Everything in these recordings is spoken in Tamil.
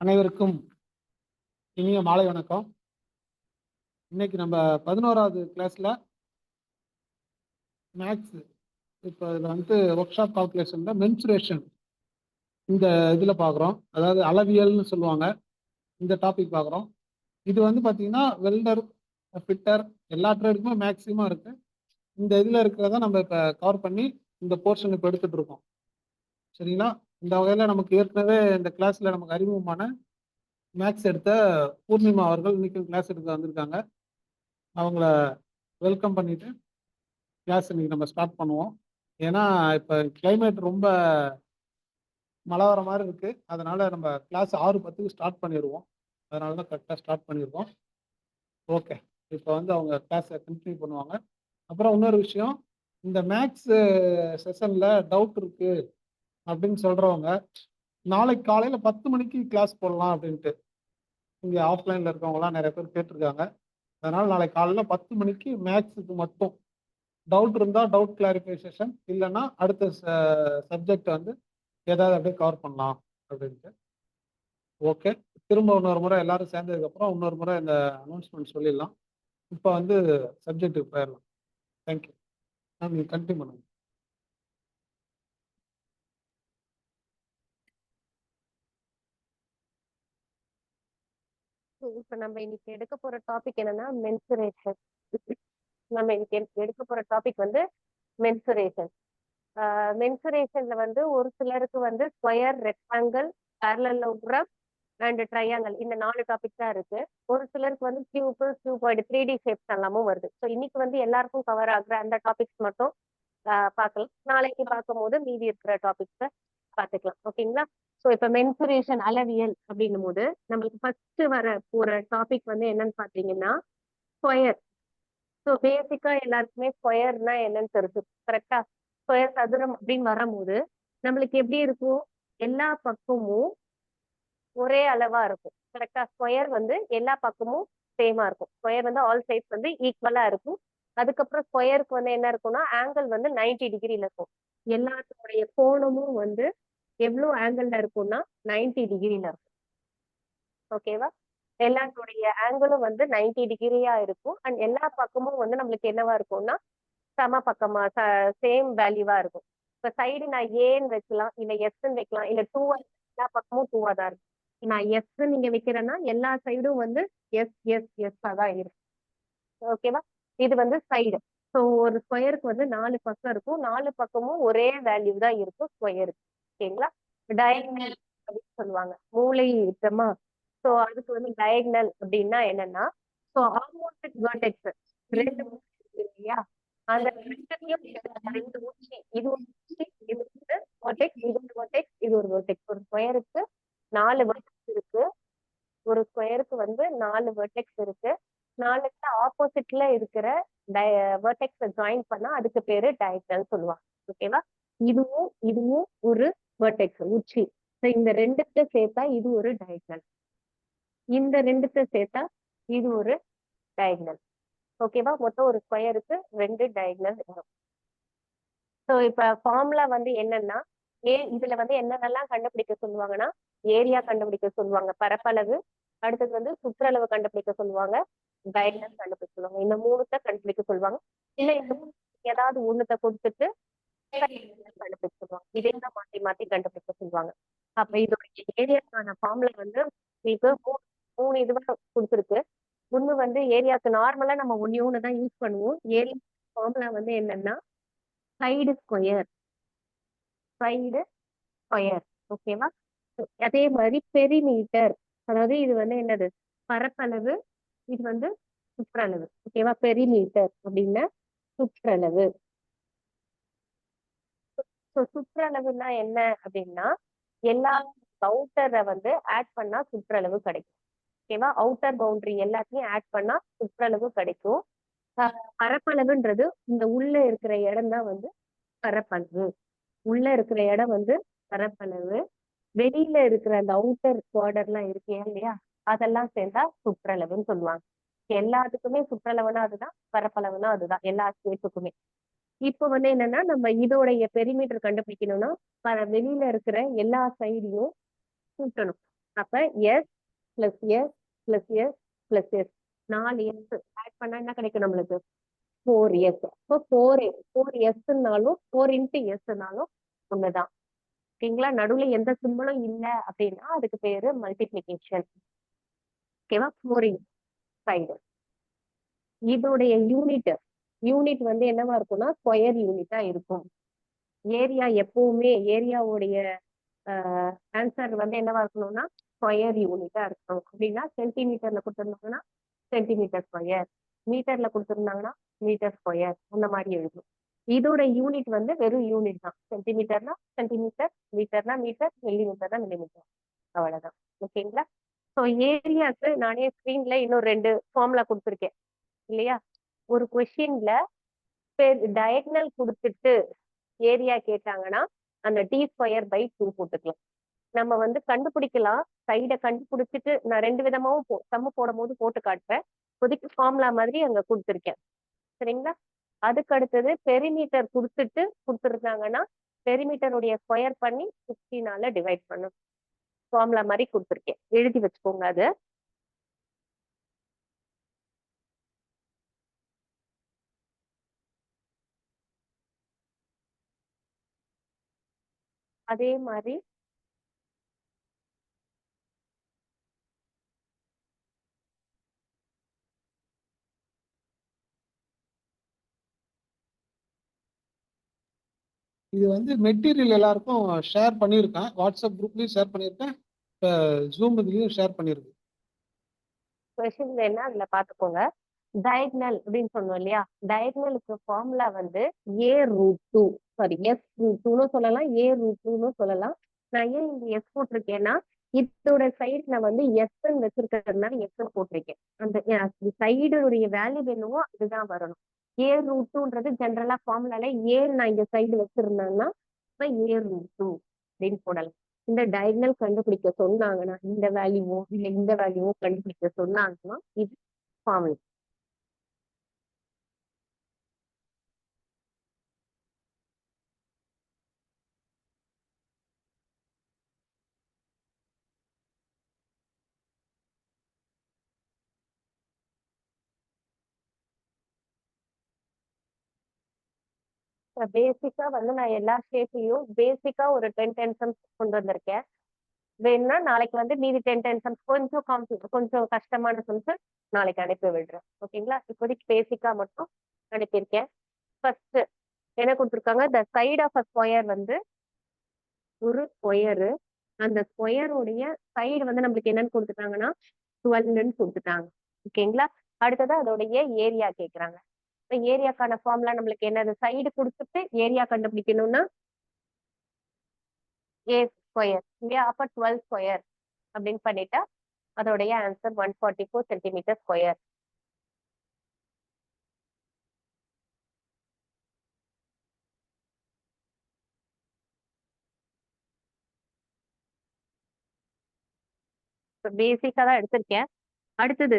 அனைவருக்கும் இனிய மாலை வணக்கம். இன்னைக்கு நம்ம 11வது கிளாஸ்ல மேக்ஸ் இப்போ இதில் ஒர்க் ஷாப் கால்குலேஷன்ல மென்சுரேஷன் இந்த இதில் பார்க்குறோம். அதாவது அளவியல்னு சொல்லுவாங்க. இந்த டாபிக் பார்க்குறோம். இது பார்த்தீங்கன்னா வெல்டர், ஃபிட்டர் எல்லா ட்ரேடுக்குமே மேக்ஸிமம் இருக்கு. இந்த இதில் இருக்கிறத நம்ம இப்போ கவர் பண்ணி இந்த போர்ஷன் இப்போ எடுத்துட்டு இருக்கோம். சரிங்களா? இந்த வகையில் நமக்கு ஏற்கனவே இந்த கிளாஸ்ல நமக்கு அறிமுகமான மேக்ஸ் எடுத்த பூர்ணிமா அவர்கள் இன்னைக்கு கிளாஸ் எடுக்க வந்திருக்காங்க. அவங்கள வெல்கம் பண்ணிட்டு கிளாஸ் இன்னைக்கு நம்ம ஸ்டார்ட் பண்ணுவோம். ஏன்னா இப்போ கிளைமேட் ரொம்ப மழை வர மாதிரி இருக்கு. அதனால நம்ம கிளாஸ் 6:10க்கு ஸ்டார்ட் பண்ணிடுவோம். அதனால தான் கரெக்டாக ஸ்டார்ட் பண்ணியிருக்கோம். ஓகே, இப்போ அவங்க கிளாஸை கண்டினியூ பண்ணுவாங்க. அப்புறம் இன்னொரு விஷயம், இந்த மேக்ஸ் செஷனில் டவுட் இருக்கு அப்படின்னு சொல்கிறவங்க நாளைக்கு காலையில் 10 மணிக்கு கிளாஸ் போடலாம் அப்படின்ட்டு இங்கே ஆஃப்லைனில் இருக்கவங்களாம் நிறைய பேர் கேட்டிருக்காங்க. அதனால் நாளைக்கு காலையில் 10 மணிக்கு மேக்ஸுக்கு மட்டும் டவுட் இருந்தால் டவுட் கிளாரிஃபிகேஷன், இல்லைன்னா அடுத்த சப்ஜெக்ட் ஏதாவது அப்படியே கவர் பண்ணலாம் அப்படின்ட்டு. ஓகே, திரும்ப இன்னொரு முறை எல்லாரும் சேர்ந்ததுக்கப்புறம் இன்னொரு முறை இந்த அனௌன்ஸ்மெண்ட் சொல்லிடலாம். இப்போ சப்ஜெக்ட்டுக்கு போயிடலாம். தேங்க்யூ. நீங்கள் கண்டினியூ பண்ணுங்க. இப்ப நம்ம இன்னைக்கு எடுக்க போற டாபிக் என்னன்னா மென்சுரேஷன். நம்ம இன்னைக்கு எடுக்க போற டாபிக் மென்சுரேஷன். மென்சுரேஷன்ல ஒரு சிலருக்கு ஸ்கொயர், ரெக்டாங்கிள், பேரலலோகிராம் அண்ட் ட்ரையாங்கிள் இந்த 4 டாபிக் தான் இருக்கு. ஒரு சிலருக்கு கியூப், கியூபாய்டு, 3D ஷேப்ஸ் எல்லாமும் வருது. ஸோ இன்னைக்கு எல்லாருக்கும் கவர் ஆகுற அந்த டாபிக்ஸ் மட்டும் பார்க்கலாம். நாளைக்கு பார்க்கும் போது மீதி இருக்கிற டாபிக்ஸை பார்த்துக்கலாம். ஓகேங்களா? ஸோ இப்போ மென்சுரேஷன் அளவியல் அப்படின்னும் போது நம்மளுக்கு ஃபர்ஸ்ட் வர போற டாபிக் என்னன்னு பார்த்தீங்கன்னா ஸ்கொயர். ஸோ பேசிக்கா எல்லாருக்குமே ஸ்கொயர்னா என்னன்னு தெரிஞ்சு கரெக்டா? ஸ்கொயர், சதுரம் அப்படின்னு வரும்போது நம்மளுக்கு எப்படி இருக்கும்? எல்லா பக்கமும் ஒரே அளவா இருக்கும். கரெக்டா? ஸ்கொயர் எல்லா பக்கமும் சேமா இருக்கும். ஸ்கொயர் ஆல் சைட்ஸ் ஈக்குவலா இருக்கும். அதுக்கப்புறம் ஸ்கொயருக்கு என்ன இருக்கும்னா ஆங்கிள் 90 டிகிரில இருக்கும். எல்லாத்துடைய கோணமும் எவ்வளவு ஆங்கிள் இருக்கும்னா 90 டிகிரில இருக்கும். ஓகேவா? எல்லாத்துடைய ஆங்கிளும் 90 டிகிரியா இருக்கும். அண்ட் எல்லா பக்கமும் நம்மளுக்கு என்னவா இருக்கும்னா சம பக்கமா சேம் வேல்யூவா இருக்கும். இப்ப சைடு நான் ஏன்னு வைக்கலாம், இல்ல எஸ்ன்னு வைக்கலாம், இல்ல டூவா, எல்லா பக்கமும் டூவா தான் இருக்கும். நான் எஸ் நீங்க வைக்கிறேன்னா எல்லா சைடும் எஸ் எஸ் எஸ் தான் இருக்கும். ஓகேவா? இது சைடு. ஸோ ஒரு ஸ்கொயருக்கு 4 பக்கம் இருக்கும். 4 பக்கமும் ஒரே வேல்யூ தான் இருக்கும் ஸ்கொயருக்கு. ஓகேங்களா? டயகனல் அப்படின்னு சொல்லுவாங்க. மூலை விட்டமா. ஸோ அதுக்கு டயகனல் அப்படின்னா என்னன்னா, ஸோ ஆப்போசிட் வெர்டெக்ஸ் ரெண்டு இல்லையா? அந்த ரெண்டுத்தையும் 2 உச்சி, இது ஒரு உச்சி, இது வெர்டெக்ஸ், இது ஒரு வெர்டெக்ஸ், இது ஒரு வெர்டெக்ஸ். ஒரு ஸ்கொயருக்கு 4 வெர்டெக்ஸ் இருக்கு. ஒரு ஸ்கொயருக்கு 4 வெர்டெக்ஸ் இருக்கு. 4க்கு ஆப்போசிட்ல இருக்கிற வெர்டெக்ஸை ஜாயின் பண்ணா அதுக்கு பேரு டயகனல் சொல்லுவாங்க. ஓகேவா? இதுவும் இதுவும் ஒரு வெர்டெக்ஸ் உச்சி. இந்த ரெண்டுத்த சேர்த்தா இது ஒரு டயகனல். இந்த ரெண்டுத்த சேர்த்தா இது ஒரு டயகனல். ஓகேவா? மொத்தம் ஒரு ஸ்கொயருக்கு 2 டயகனல் வரும். ஸோ இப்ப ஃபார்முலா என்னன்னா, இதுல என்னென்னலாம் கண்டுபிடிக்க சொல்லுவாங்கன்னா, ஏரியா கண்டுபிடிக்க சொல்லுவாங்க, பரப்பளவு. அடுத்தது சுற்றளவு கண்டுபிடிக்க சொல்லுவாங்க, டயகனல் கண்டுபிடிக்க சொல்லுவாங்க. இந்த 3த்த கண்டுபிடிக்க சொல்லுவாங்க. இல்ல இந்த ஏதாவது ஒண்ணுத்த கொடுத்துட்டு கண்டுபிடிக்க சொல்லுவாங்க. இதே தான் மாத்தி மாத்தி கண்டுபிடிக்க சொல்லுவாங்க. அப்ப இதோட ஏரியாக்கான ஃபார்முலா உங்களுக்கு 3 இதுவா கொடுத்துருக்கு. ஒண்ணு ஏரியாக்கு நார்மலா நம்ம ஒண்ணு தான் யூஸ் பண்ணுவோம். ஏரியா ஃபார்முலா என்னன்னா சைடு ஸ்கொயர், சைடு ஸ்கொயர். ஓகேவா? அதே மாதிரி பெரிமீட்டர், அதாவது இது என்னது பரப்பளவு, இது சுற்றளவு. ஓகேவா? பெரிமீட்டர் அப்படின்னா சுற்றளவு. சுற்றளவுன்னா என்ன அப்படின்னா எல்லா அவுட்டரை ஆட் பண்ணா சுற்றளவு கிடைக்கும். ஓகேவா? அவுட்டர் பவுண்டரி எல்லாத்தையும் ஆட் பண்ணா சுற்றளவு கிடைக்கும். பரப்பளவுன்றது இந்த உள்ள இருக்கிற இடம் தான் பரப்பளவு. உள்ள இருக்கிற இடம் பரப்பளவு. வெளியில இருக்கிற அந்த அவுட்டர் பார்டர்லாம் இருக்கு இல்லையா, அதெல்லாம் சேர்ந்தா சுற்றளவுன்னு சொல்லுவாங்க. எல்லாத்துக்குமே சுற்றளவுனா அதுதான், பரப்பளவுனா அதுதான், எல்லா ஸ்பேஸுக்குமே. இப்போ என்னன்னா நம்ம இதோடைய பெரிமீட்டர் கண்டுபிடிக்கணும்னா வெளியில இருக்கிற எல்லா சைடையும் கூட்டணும். அப்ப S plus S plus S plus S 4 S add பண்ணா என்ன கிடைக்கும் நம்மளுக்கு 4s. இப்போ 4s-னாலும் 4x-னாலும் ஒண்ணுதான். ஓகேங்களா? நடுவுல எந்த சிம்பிளும் இல்ல அப்படின்னா அதுக்கு பேரு மல்டிபிளிகேஷன். ஓகேவா? 4 சைடு. இதோடைய யூனிட் வந்து என்னவா இருக்கும்னா ஸ்கொயர் யூனிட்டா இருக்கும். ஏரியா எப்பவுமே ஏரியாவுடைய ஆன்சர் வந்து என்னவா இருக்கணும்னா ஸ்கொயர் யூனிட்டா இருக்கணும். அப்படின்னா சென்டிமீட்டர்ல கொடுத்துருந்தாங்கன்னா சென்டிமீட்டர் ஸ்கொயர், மீட்டர்ல கொடுத்துருந்தாங்கன்னா மீட்டர் ஸ்கொயர், அந்த மாதிரி எழுதணும். இதோட யூனிட் வந்து வெறும் யூனிட் தான். சென்டிமீட்டர்னா சென்டிமீட்டர், மீட்டர்னா மீட்டர், மில்லிமீட்டர்னா மில்லிமீட்டர், அவ்வளவுதான். ஓகேங்களா? ஸோ ஏரியாக்கு நானே ஸ்கிரீன்ல இன்னும் 2 ஃபார்முலா கொடுத்துருக்கேன் இல்லையா? ஒரு கொஸ்டின்ல டயக்னல் கொடுத்துட்டு ஏரியா கேட்டாங்கன்னா அந்த t²/2 போட்டுக்கலாம். நம்ம வந்து கண்டுபிடிக்கலாம். சைடை கண்டுபிடிச்சிட்டு நான் 2 விதமாவும் சம்மு போடும் போது போட்டு காட்டுறேன். இப்போதைக்கு ஃபார்முலா மாதிரி அங்க கொடுத்துருக்கேன். சரிங்களா? அதுக்கு அடுத்தது பெரிமீட்டர் கொடுத்துருந்தாங்கன்னா பெரிமீட்டருடைய ஸ்கொயர் பண்ணி 16 டிவைட் பண்ணும். ஃபார்முலா மாதிரி கொடுத்துருக்கேன், எழுதி வச்சுக்கோங்க. அது அதே மாதிரி இது வந்து மெட்டீரியல் எல்லாருக்கும் ஷேர் பண்ணியிருக்கேன். வாட்ஸ்அப் குரூப்லயும் ஷேர் பண்ணியிருக்கேன், ஜூம் இதுலயும் ஷேர் பண்ணியிருக்கேன். கொஸ்டின் வேணா அதுல பாத்துக்கோங்க. டயக்னல் அப்படின்னு சொன்னோம் இல்லையா? டயக்னலுக்கு ஃபார்முலா வந்து a√2, சாரி s√2ன்னு சொல்லலாம், a√2ன்னு சொல்லலாம். நான் ஏன் இங்க எஸ் போட்டிருக்கேன்னா இதோட சைடு நான் வந்து எஸ் வச்சிருக்கிறதுனால எஸ் போட்டிருக்கேன். அந்த சைடுடைய வேல்யூ என்னவோ அதுதான் வரணும். a√2ன்றது ஜென்ரலா ஃபார்முலால நான் இங்க சைடு வச்சிருந்தேன்னா a√2 அப்படின்னு போடலாம். இந்த டயக்னல் கண்டுபிடிக்க சொன்னாங்கன்னா இந்த வேல்யூவோ இல்ல இந்த வேல்யூவோ கண்டுபிடிக்க சொன்னாங்கன்னா இது ஃபார்முலா. பேசிக்கா வந்து நான் எல்லா ஷேப்பையும் பேசிக்கா ஒரு 10 சம்ஸ் கொண்டு வந்திருக்கேன். வேணும்னா நாளைக்கு வந்து மீதி 10 சம்ஸ் கொஞ்சம் கஷ்டமான சம்ஸ் நாளைக்கு அனுப்பி விடுறேன். ஓகேங்களா? இப்போதைக்கு பேசிக்கா மட்டும் அனுப்பியிருக்கேன். ஃபர்ஸ்ட் என்ன கொடுத்துருக்காங்க? த சைட் ஆஃப் அ ஸ்கொயர் வந்து ஒரு ஸ்கொயரு. அந்த ஸ்கொயருடைய சைடு வந்து நம்மளுக்கு என்னன்னு கொடுத்துட்டாங்கன்னா 12ன்னு கொடுத்துட்டாங்க. ஓகேங்களா? அடுத்தது அதோடைய ஏரியா கேட்குறாங்க. இப்போ ஏரியாக்கான ஃபார்முலா நம்மளுக்கு என்னது? சைடு கொடுத்துட்டு ஏரியா கண்டுபிடிக்கணும்னா a² இல்லையா? அப்ப 12² அப்படின்னு பண்ணிட்டா அதோடைய ஆன்சர் 144 சென்டிமீட்டர் ஸ்கொயர். பேசிக்கா தான் எடுத்திருக்கேன். அடுத்தது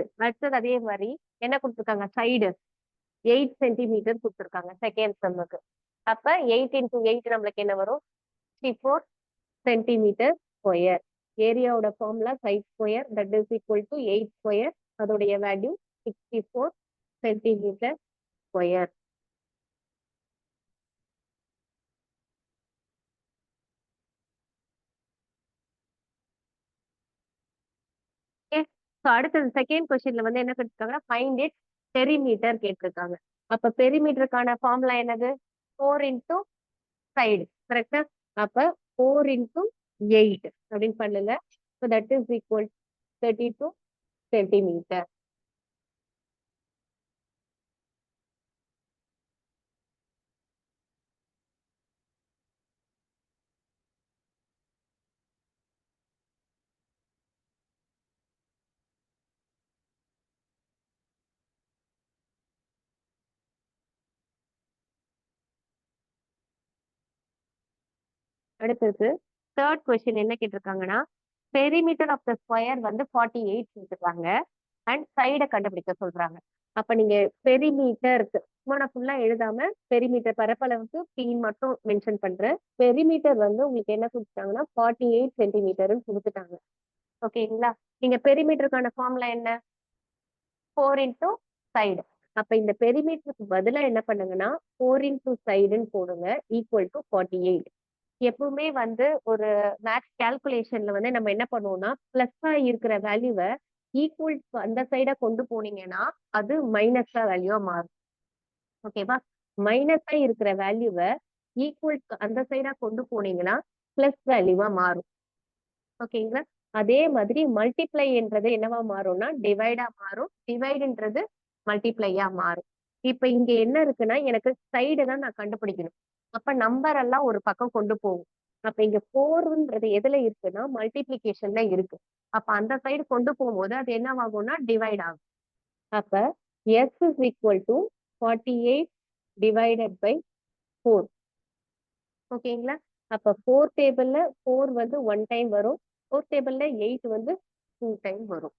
அதே மாதிரி என்ன கொடுத்துருக்காங்க? சைடு 8 சென்டிமீட்டர் கொடுத்துருக்காங்க செகண்ட் சம்முக்கு. அப்ப 8 × 8 நம்மளுக்கு என்ன வரும்? 64 சென்டிமீட்டர் ஸ்கொயர். ஏரியாவோட formula side square that is equal to 8². அதோடைய வேல்யூ 64 சென்டிமீட்டர் ஸ்கொயர். அடுத்தது செகண்ட் கொஸ்டின்ல வந்து என்ன கேட்டிருக்காங்கன்னா ஃபைண்ட் இட் பெரிமீட்டர் கேட்டிருக்காங்க. அப்ப பெரிமீட்டருக்கான ஃபார்முலா என்னது? 4 × சைடு, கரெக்டா? அப்ப 4 × 8 அப்படின்னு பண்ணுங்க. So that is equal 32 centimetre. அடுத்தது தேர்ட் கொஸ்டின் என்ன கேட்டிருக்காங்கன்னா பெரிமீட்டர் ஆஃப் த ஸ்கொயர் வந்து 48 கொடுத்துருக்காங்க அண்ட் சைடை கண்டுபிடிக்க சொல்றாங்க. அப்ப நீங்க பெரிமீட்டருக்கு நான் ஃபுல்லா எழுதாம பெரிமீட்டர் பரப்பளவுக்கு பி மட்டும் மென்ஷன் பண்றேன். பெரிமீட்டர் வந்து உங்களுக்கு என்ன கொடுத்துட்டாங்கன்னா 48 சென்டிமீட்டர்னு கொடுத்துட்டாங்க. ஓகேங்களா? நீங்க பெரிமீட்டருக்கான ஃபார்முலா என்ன? 4 இன்டூ சைடு. அப்ப இந்த பெரிமீட்டருக்கு பதிலா என்ன பண்ணுங்கன்னா 4 இன்டூ சைடுன்னு போடுங்க ஈக்குவல் டு 48. எப்பவுமே வந்து ஒரு மேத்ஸ் கால்குலேஷன்ல வந்து நம்ம என்ன பண்ணுவோம்னா பிளஸ்ஸா இருக்கிற வேல்யூவை ஈக்குவல் அந்த சைடா கொண்டு போனீங்கன்னா அது மைனஸா வேல்யூவா மாறும். ஓகேவா? மைனஸா இருக்கிற வேல்யூவை ஈக்குவல் அந்த சைடா கொண்டு போனீங்கன்னா பிளஸ் வேல்யூவா மாறும். ஓகேங்களா? அதே மாதிரி மல்டிப்ளை என்றது என்னவா மாறும்னா டிவைடா மாறும். டிவைடுன்றது மல்டிப்ளையா மாறும். இப்ப இங்க என்ன இருக்குன்னா எனக்கு சைடு தான் நான் கண்டுபிடிக்கணும். அப்ப நம்பர் எல்லாம் ஒரு பக்கம் கொண்டு போகும். அப்ப இங்க 4ன்றது எதுல இருக்குன்னா மல்டிப்ளிகேஷன்ல இருக்கு. அப்ப அந்த சைடு கொண்டு போகும்போது அது என்னவாகும்னா டிவைட் ஆகும். அப்ப s is equal to 48 divided by 4. ஓகேங்களா? அப்ப 4 டேபிள்ல 4 வந்து 1 டைம் வரும். 4 டேபிள்ல 8 வந்து 2 டைம் வரும்.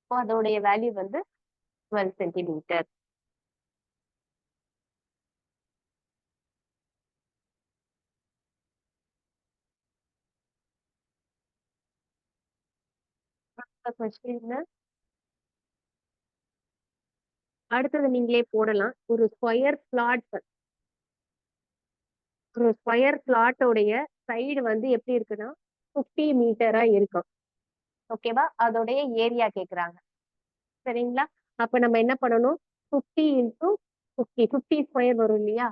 அப்போ அதோடைய வேல்யூ வந்து 12 சென்டிமீட்டர். அடுத்தது நீங்களே போடலாம். ஒரு ஸ்கொயர் பிளாட்டோடைய சைடு வந்து எப்படி இருக்குன்னா 50 மீட்டரா இருக்கும். ஓகேவா? அதோடைய ஏரியா கேக்குறாங்க. சரிங்களா? அப்ப நம்ம என்ன பண்ணணும்? 50 இன்டூ 50 50 ஸ்கொயர் வரும் இல்லையா?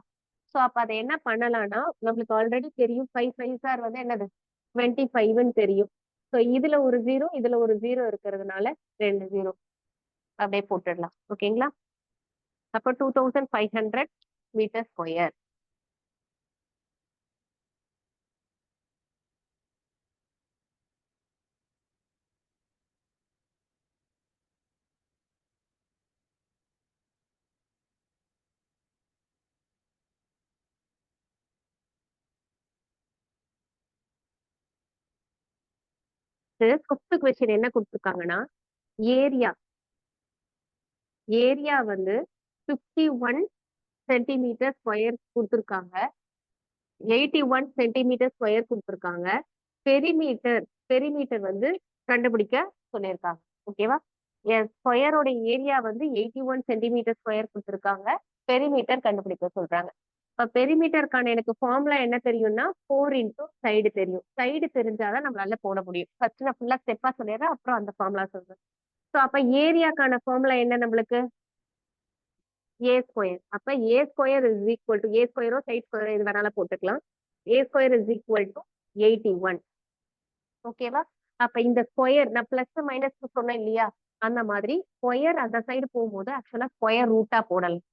சோ அப்ப அதை என்ன பண்ணலாம்னா நம்மளுக்கு ஆல்ரெடி தெரியும் 5 5 ஆர் வந்து என்னது 25ன்னு தெரியும். சோ இதுல ஒரு 0 இதுல ஒரு 0 இருக்கிறதுனால 2 0 அப்படியே போட்டுடலாம். ஓகேங்களா? அப்ப 2500 மீட்டர் ஸ்கொயர். ஃபிஃப்த் கொஸ்டின் என்ன கொடுத்துருக்காங்கன்னா ஏரியா ஏரியா வந்து 51 சென்டிமீட்டர் ஸ்கொயர் கொடுத்துருக்காங்க. 81 சென்டிமீட்டர் ஸ்கொயர் கொடுத்துருக்காங்க. பெரிமீட்டர் பெரிமீட்டர் வந்து கண்டுபிடிக்க சொல்லியிருக்காங்க. ஓகேவா? ஸ்கொயரோட ஏரியா வந்து 81 சென்டிமீட்டர் ஸ்கொயர் கொடுத்துருக்காங்க. பெரிமீட்டர் கண்டுபிடிக்க சொல்றாங்க. இப்ப பெரிமீட்டருக்கான எனக்கு ஃபார்முலா என்ன தெரியும்னா 4 இன்டூ சைடு தெரியும். சைடு தெரிஞ்சாதான் நம்மளால போட முடியும். ஃபர்ஸ்ட் நான் ஃபுல்லா ஸ்டெப்பா சொல்லிடுறேன், அப்புறம் அந்த ஃபார்முலா சொல்றேன். ஸோ அப்ப ஏரியாக்கான ஃபார்முலா என்ன நம்மளுக்கு? A square. அப்ப a square is equal to a ஸ்கொயரோ சைட் ஸ்கொயரோ இது வேணாலும் போட்டுக்கலாம். A square is equal to 81. ஓகேவா? அப்ப இந்த ஸ்கொயர் நான் பிளஸ் மைனஸ் சொன்னேன் இல்லையா? அந்த மாதிரி ஸ்கொயர் அந்த சைடு போகும்போது ஆக்சுவலா ஸ்கொயர் ரூட்டா போடலாம்.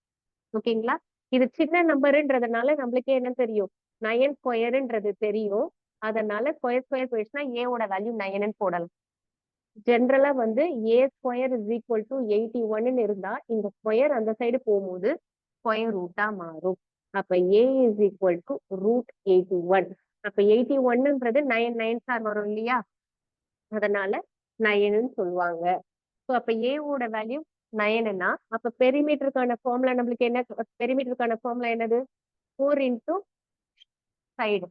ஓகேங்களா? இது சின்ன நம்பருன்றதுனால நம்மளுக்கே என்ன தெரியும்? 9 ஸ்கொயர்ன்றது தெரியும். அதனால ஸ்கொயர் ஸ்கொயர் போயிடுச்சுன்னா ஏவோட வேல்யூ 9ன்னு போடலாம். ஜென்ரலா வந்து ஏ ஸ்கொயர் இஸ் ஈக்குவல் டு 81ன்னு இருந்தா இந்த ஸ்கொயர் அந்த சைடு போகும்போது ஸ்கொயர் ரூட்டா மாறும். அப்ப ஏ இஸ் ஈக்குவல் டு ரூட் 81. அப்ப 81ன்றது 9 9 சார் வரும் இல்லையா? அதனால 9ன்னு சொல்லுவாங்க. ஸோ அப்ப ஏவோட வேல்யூ 9ன்னா அப்ப பெரிமீட்டருக்கான ஃபார்முலா நம்மளுக்கு என்ன? பெரிமீட்டருக்கான ஃபார்முலா என்னது? 4 இன்டூ சைடு.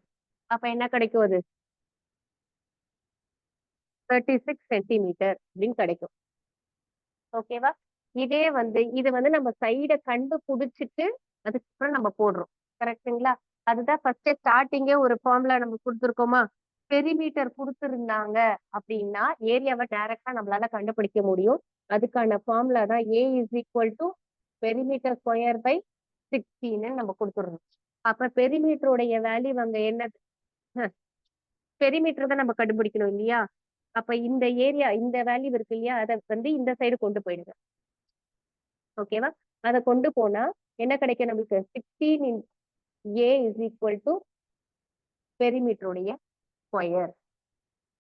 அப்ப என்ன கிடைக்கும் அது? 36 சென்டிமீட்டர் அப்படின்னு கிடைக்கும். ஓகேவா? இதே வந்து இது வந்து நம்ம சைடை கண்டுபிடிச்சிட்டு அதுக்கப்புறம் நம்ம போடுறோம். கரெக்ட்டுங்களா? அதுதான் ஃபர்ஸ்ட் ஸ்டார்டிங்கே ஒரு ஃபார்முலா நம்ம கொடுத்துருக்கோமா? பெரிமீட்டர் கொடுத்துருந்தாங்க அப்படின்னா ஏரியாவை டைரக்டா நம்மளால கண்டுபிடிக்க முடியும். அதுக்கான ஃபார்முலா தான் a is equal to perimeter square by 16 நம்ம கொடுத்துருந்தோம். அப்ப பெரிமீட்டருடைய வேல்யூ அங்க என்ன? பெரிமீட்டர் தான் நம்ம கண்டுபிடிக்கணும் இல்லையா? அப்ப இந்த ஏரியா இந்த வேல்யூ இருக்கு இல்லையா? அதை வந்து இந்த சைடு கொண்டு போயிடுங்க. ஓகேவா? அதை கொண்டு போனா என்ன கிடைக்கும் நம்மளுக்கு? 16 ஏ இஸ் ஈக்குவல் டு பெரிமீட்டருடைய ஸ்கொயர்.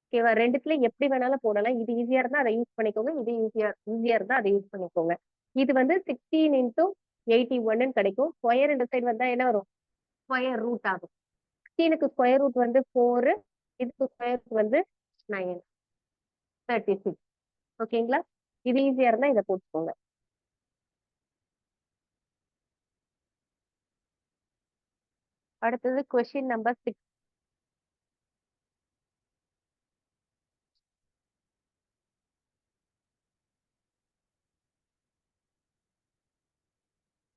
ஓகேவா? ரெண்டுத்துல எப்படி வேணாலும் போடலாம். இது ஈஸியா இருந்தா அதை யூஸ் பண்ணிக்கோங்க. இது ஈஸியா இருந்தா அதை யூஸ் பண்ணிக்கோங்க. இது வந்து 16 இன்டூ 81 கிடைக்கும். ஸ்கொயர் இந்த சைடு வந்தா என்ன வரும்? ஸ்கொயர் ரூட் ஆகும். 16க்கு ஸ்கொயர் ரூட் வந்து 4, இதுக்கு ஸ்கொயர் ரூட் வந்து 9, 36. ஓகேங்களா? இது ஈஸியா இருந்தா இதை போட்டுக்கோங்க. அடுத்தது question number 6.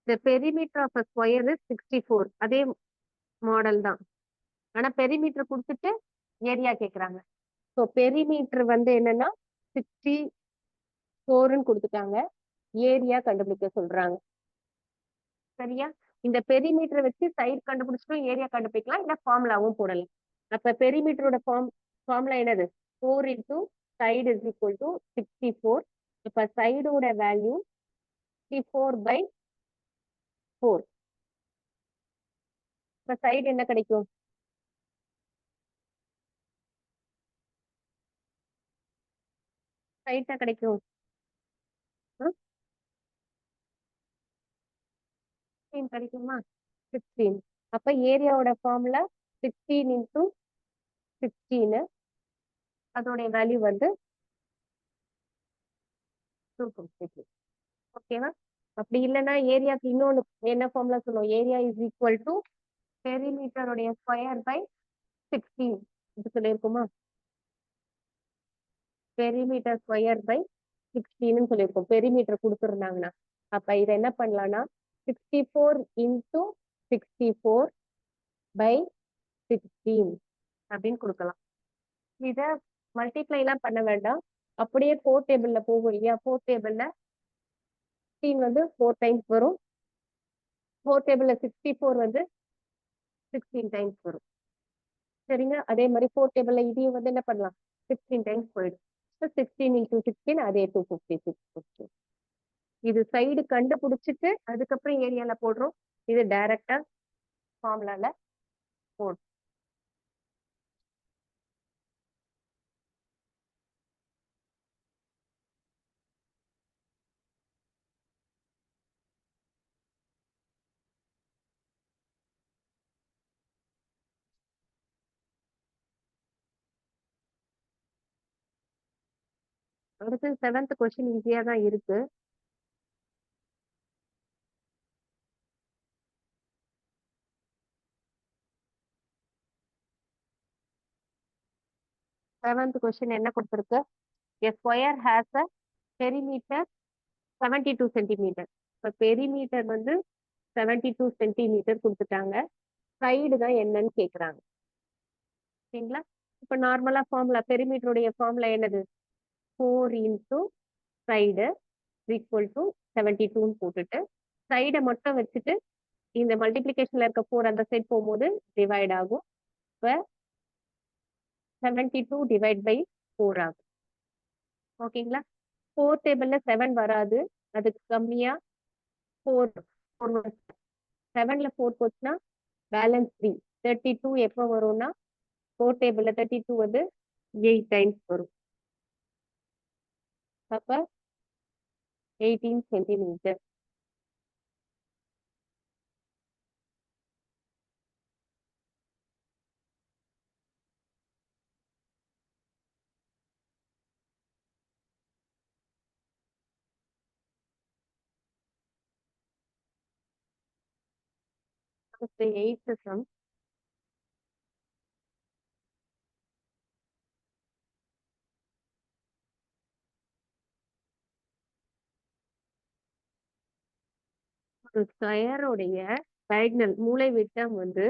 the perimeter of a square is 64. அதே மாடல் தான். ஆனா பெரிமீட்டர் கொடுத்துட்டு ஏரியா கேக்குறாங்க. ஸோ பெரிமீட்டர் வந்து என்னன்னா 64ன்னு கொடுத்துட்டாங்க. ஏரியா கண்டுபிடிக்க சொல்றாங்க. சரியா? இந்த பெரிமீட்டர் வச்சு சைடு கண்டுபிடிச்சிட்டும் ஏரியா கண்டுபிடிக்கலாம், இல்ல ஃபார்முலாவும் போடலாம். அப்ப பெரிமீட்டரோட ஃபார்முலா என்னது? 4 into side is equal to 64. இப்ப சைடோட வேல்யூ 64/4. இப்ப சைடு என்ன கிடைக்கும்? சைடு கிடைக்கும் 16 கிடைக்குமா? 16. அப்ப ஏரியாவோட ஃபார்முலா 16 into 16. அதோடைய வேல்யூ வந்து 250. ஓகேவா? அப்படி இல்லைன்னா ஏரியாக்கு இன்னொன்னு என்ன ஃபார்முலா சொல்லுவோம்? ஏரியா இஸ் ஈக்குவல் டு பெரிமீட்டருடைய ஸ்கொயர் பை 16 இது சொல்லியிருக்குமா? பெரிமீட்டர் ஸ்கொயர் பை 16 சொல்லியிருக்கோம். பெரிமீட்டர் கொடுத்துருந்தாங்கன்னா அப்ப இதை என்ன பண்ணலாம்னா 64 into 64 by 16 அப்படின்னு கொடுக்கலாம். இத மல்டிப்ளை எல்லாம் பண்ண வேண்டாம், அப்படியே 4 டேபிள்ல போகும் இல்லையா? 4 டேபிள்ல 16 வந்து 4 டைம்ஸ் வரும். 4 டேபிள்ல 64 வந்து 16 டைம்ஸ் வரும். சரிங்க? அதே மாதிரி 4 டேபிள்ல இதையும் வந்து என்ன பண்ணலாம்? 16 டைம்ஸ் போயிடும். 16 into 16 அதே 256. இது சைடு கண்டுபிடிச்சிட்டு அதுக்கப்புறம் ஏரியால போடுறோம். இது டைரக்டா ஃபார்முலால போடுறோம். அடுத்து 7th கொஸ்டின் ஈஸியா தான் இருக்கு. செவன்த் கொஸ்டின் என்ன கொடுத்திருக்கு? A square has a perimeter 72 centimetre. இப்ப பெரிமீட்டர் வந்து 72 சென்டிமீட்டர் கொடுத்துட்டாங்க. சைடு தான் என்னன்னு கேக்குறாங்க. சரிங்களா? இப்ப நார்மலா ஃபார்முலா பெரிமீட்டருடைய ஃபார்முலா என்னது? 4 into சைடு ஈக்குவல் டு 72 போட்டுட்டு சைடை மட்டும் வச்சுட்டு இந்த மல்டிபிளிகேஷன்ல இருக்க 4 அந்த சைடு போகும்போது டிவைட் ஆகும். இப்ப 72 டிவைட் பை 4 ஆகும். ஓகேங்களா? 4 டேபிள்ல 7 வராது, அதுக்கு கம்மியா 4 7ல 4 போச்சுன்னா பேலன்ஸ் 3. 32 எப்போ வரும்னா 4 டேபிள்ல 32 வந்து 8 டைம்ஸ் வரும். அப்ப 18 சென்டிமீட்டர். அடுத்து 8th சம். ஒரு ஸ்கொயருடைய டயகனல் மூலை விட்டம் வந்து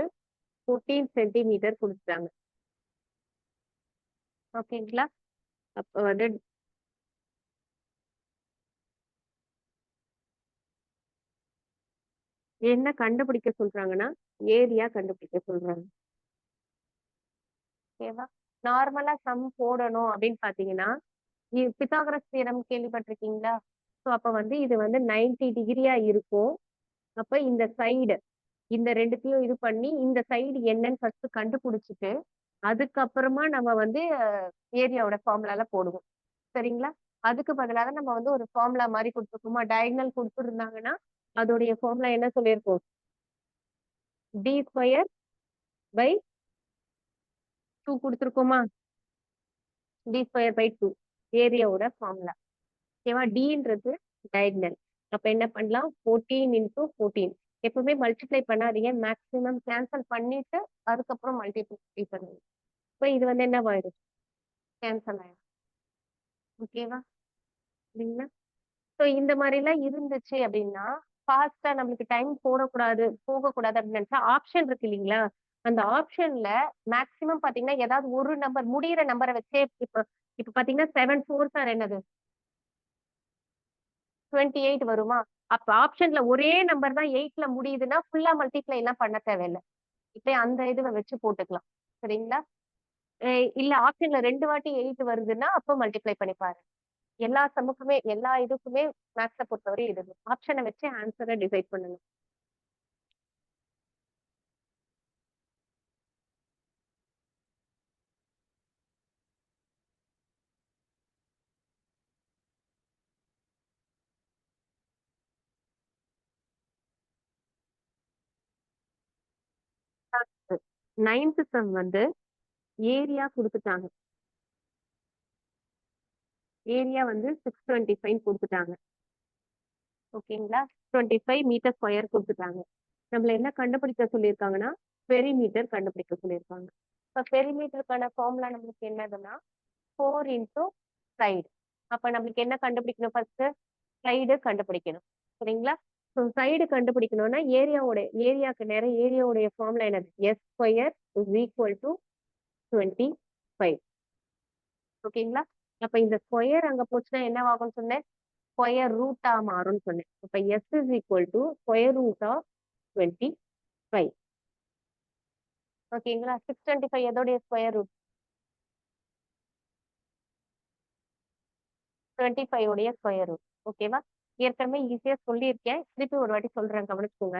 14 சென்டிமீட்டர் கொடுத்துட்டாங்க. ஓகேங்களா? அப்ப வந்து என்ன கண்டுபிடிக்க சொல்றாங்கன்னா ஏரியா கண்டுபிடிக்க சொல்றாங்க. ஓகேவா? நார்மலா சம் போடணும் அப்படின்னு பாத்தீங்கன்னா பித்தாகரஸ் தியரம் கேள்விப்பட்டிருக்கீங்களா? ஸோ அப்ப வந்து இது வந்து 90 டிகிரியா இருக்கும். அப்ப இந்த சைடு இந்த ரெண்டுத்தையும் இது பண்ணி இந்த சைடு என்னன்னு ஃபர்ஸ்ட் கண்டுபிடிச்சிட்டு அதுக்கப்புறமா நம்ம வந்து ஏரியாவோட ஃபார்முலால போடுவோம். சரிங்களா? அதுக்கு பதிலாக நம்ம வந்து ஒரு ஃபார்முலா மாதிரி கொடுத்துருக்கோமா? டயகனல் கொடுத்துருந்தாங்கன்னா அதோடைய ஃபார்முலா என்ன சொல்லியிருக்கோம்? டி ஸ்கொயர் பை 2 கொடுத்துருக்கோமா? டி ஸ்கொயர் பை 2 ஏரியாவோட ஃபார்முலா. ஓகேவா? டின்றது டயகனல். அப்ப என்ன பண்ணலாம்? 14 into 14. எப்பவுமே மல்டிப்ளை பண்ணாதீங்க, மேக்ஸிமம் கேன்சல் பண்ணிட்டு அதுக்கப்புறம் மல்டிப்ளை பண்ணுங்க. இப்போ இது வந்து என்ன ஆயிடும்? கேன்சல் ஆயிடும். ஓகேவா? சரிங்களா? ஸோ இந்த மாதிரி எல்லாம் இருந்துச்சு அப்படின்னா ஃபாஸ்டா நம்மளுக்கு டைம் போகக்கூடாது அப்படின்னு நினைச்சா ஆப்ஷன் இருக்கு இல்லைங்களா? அந்த ஆப்ஷன்ல மேக்ஸிமம் பாத்தீங்கன்னா ஏதாவது ஒரு நம்பர் முடியிற நம்பரை வச்சே இப்ப இப்ப பாத்தீங்கன்னா 7 4 ஆர் என்னது 28 வருமா? அப்ப ஆப்ஷன்ல ஒரே நம்பர் தான் 8ல முடியுதுன்னா ஃபுல்லா மல்டிப்ளை எல்லாம் பண்ண தேவையில்ல. இப்ப அந்த இதுவ வச்சு போட்டுக்கலாம். சரிங்களா? இல்ல ஆப்ஷன்ல 2 வாட்டி 8 வருதுன்னா அப்ப மல்டிப்ளை பண்ணி பாருங்க. எல்லா சம்முக்குமே எல்லா இதுக்குமே மேத்ஸ பொறுத்தவரை இது. ஆப்ஷன வச்சு ஆன்ஸர டிசைட் பண்ணுங்க. நைன்த் சம் வந்து ஏரியா குடுத்துட்டாங்க. ஏரியா வந்து 625 குடுத்துட்டாங்க. ஓகேங்களா? 25 மீட்டர் ஸ்கொயர் குடுத்துட்டாங்க. நம்மள என்ன கண்டுபிடிக்க சொல்லியிருக்காங்கன்னா, பெரிமீட்டர் கண்டுபிடிக்க சொல்லியிருக்காங்க. இப்ப பெரிமீட்டருக்கான ஃபார்முலா நம்மளுக்கு என்னதுன்னா 4 இன்டூ சைடு. அப்ப நம்மளுக்கு என்ன கண்டுபிடிக்கணும் ஃபர்ஸ்ட்? சைடு கண்டுபிடிக்கணும். சரிங்களா? ஸோ சைடு கண்டுபிடிக்கணும்னா ஏரியாக்கு நேரம் ஏரியாவுடைய ஃபார்முலா என்னது? S square is equal to 25. ஓகேங்களா? அப்ப இந்த ஸ்கொயர் அங்க போச்சுன்னா என்னவாகும்னு சொன்னேன்? ஸ்கொயர் ரூட்டா மாறும்னு சொன்னேன். இப்ப S is equal to square root of 25. ஓகேங்களா? 625 எதோடைய ஸ்கொயர் ரூட்? 25 உடைய ஸ்கொயர் ரூட். ஓகேவா? ஏற்கனவே ஈஸியா சொல்லியிருக்கேன். திருப்பி ஒரு வாட்டி சொல்றேன் கவனிச்சுக்கோங்க.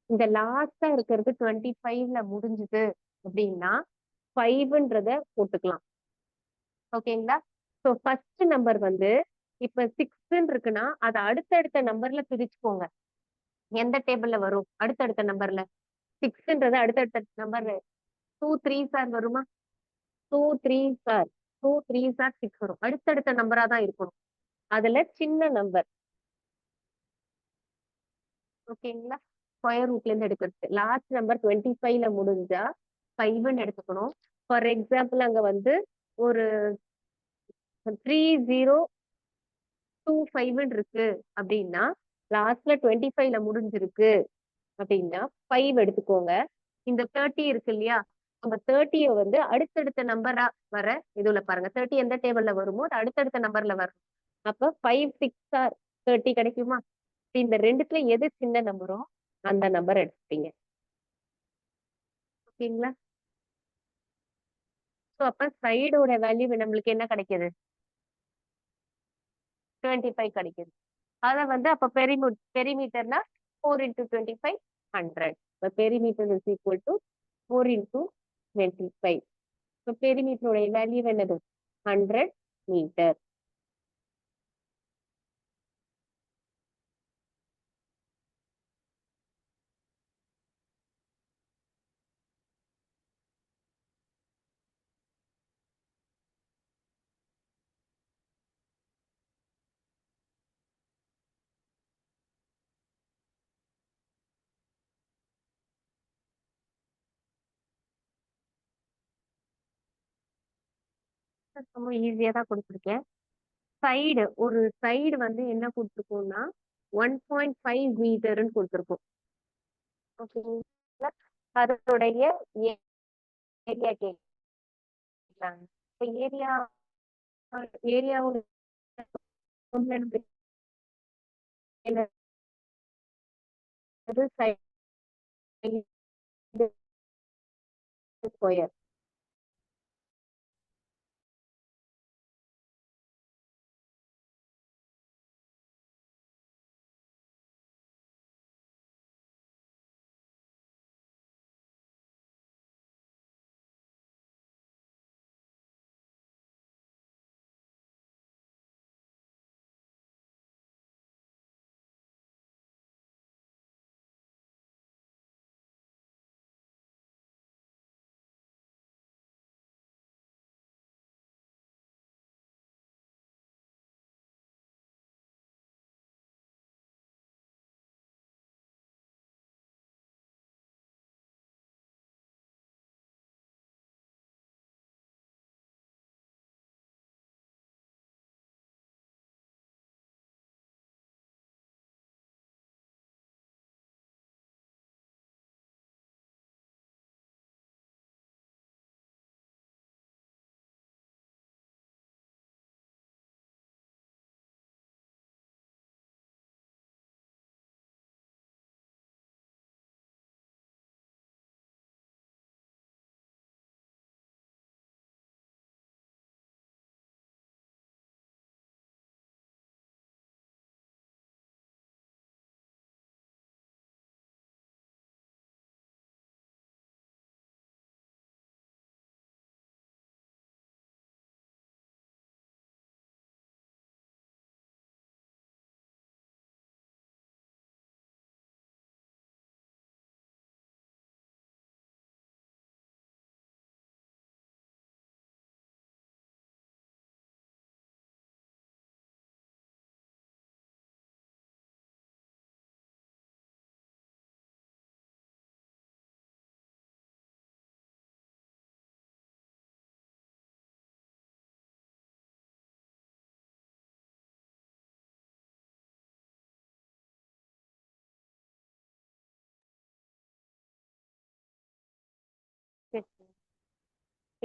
இந்த லாஸ்டா இருக்கிறது 25ல முடிஞ்சுது அப்படின்னா 5ன்றத போட்டுக்கலாம். ஓகேங்களா? ஸோ ஃபர்ஸ்ட் நம்பர் வந்து இப்ப 6ன்னு இருக்குன்னா அதை அடுத்தடுத்த நம்பர்ல பிரிச்சுக்கோங்க. எந்த டேபிள்ல வரும்? அடுத்தடுத்த நம்பர்ல 6ன்றது அடுத்தடுத்த நம்பர் 2 3s ஆர் வருமா? 2 3s ஆர் 2 3s ஆர் 6 வரும். அடுத்தடுத்த நம்பரா தான் இருக்கணும். அதுல சின்ன நம்பர். ஓகேங்களா? ஸ்கொயர் ரூட்ல இருந்து எடுக்கிறது. லாஸ்ட் நம்பர் 25ல முடிஞ்சா 5ன்னு எடுத்துக்கணும். ஃபார் எக்ஸாம்பிள் அங்க வந்து ஒரு 3025 இருக்கு அப்படின்னா லாஸ்ட்ல 25ல முடிஞ்சிருக்கு அப்படின்னா 5 எடுத்துக்கோங்க. இந்த 30 இருக்கு இல்லையா? நம்ம 30ய வந்து அடுத்தடுத்த நம்பரா வர இதுல பாருங்க. 30 எந்த டேபிள்ல வருமோ அது அடுத்தடுத்த நம்பர்ல வரும். அப்ப 5 6 ஆர் 30 கிடைக்குமா? இந்த ரெண்டுத்துல எது சின்ன நம்பரோ அந்த நம்பர் எடுத்துப்பீங்க. ஓகேங்களா? சோ அப்ப சைடோட வேல்யூ நம்மளுக்கு என்ன கிடைக்குது? 25 கிடைக்குது. அத வந்து அப்ப பெரிமீட்டர்னா 4 into 25 100. இப்ப perimeter is equal to 4 into 25. இப்ப பெரிமீட்டரோட வேல்யூ என்னது? 100 மீட்டர். ரொம்ப ஈஸியா தான் கொடுத்துருக்கேன். ஒரு சைடு வந்து என்ன கொடுத்துருக்கோம்னா 1.5 மீட்டர்னு கொடுத்துருக்கோம். ஓகேங்களா? அதனுடைய ஏரியா கேட்கலாங்க. இப்ப ஏரியாவோட சைடு ஸ்கொயர்.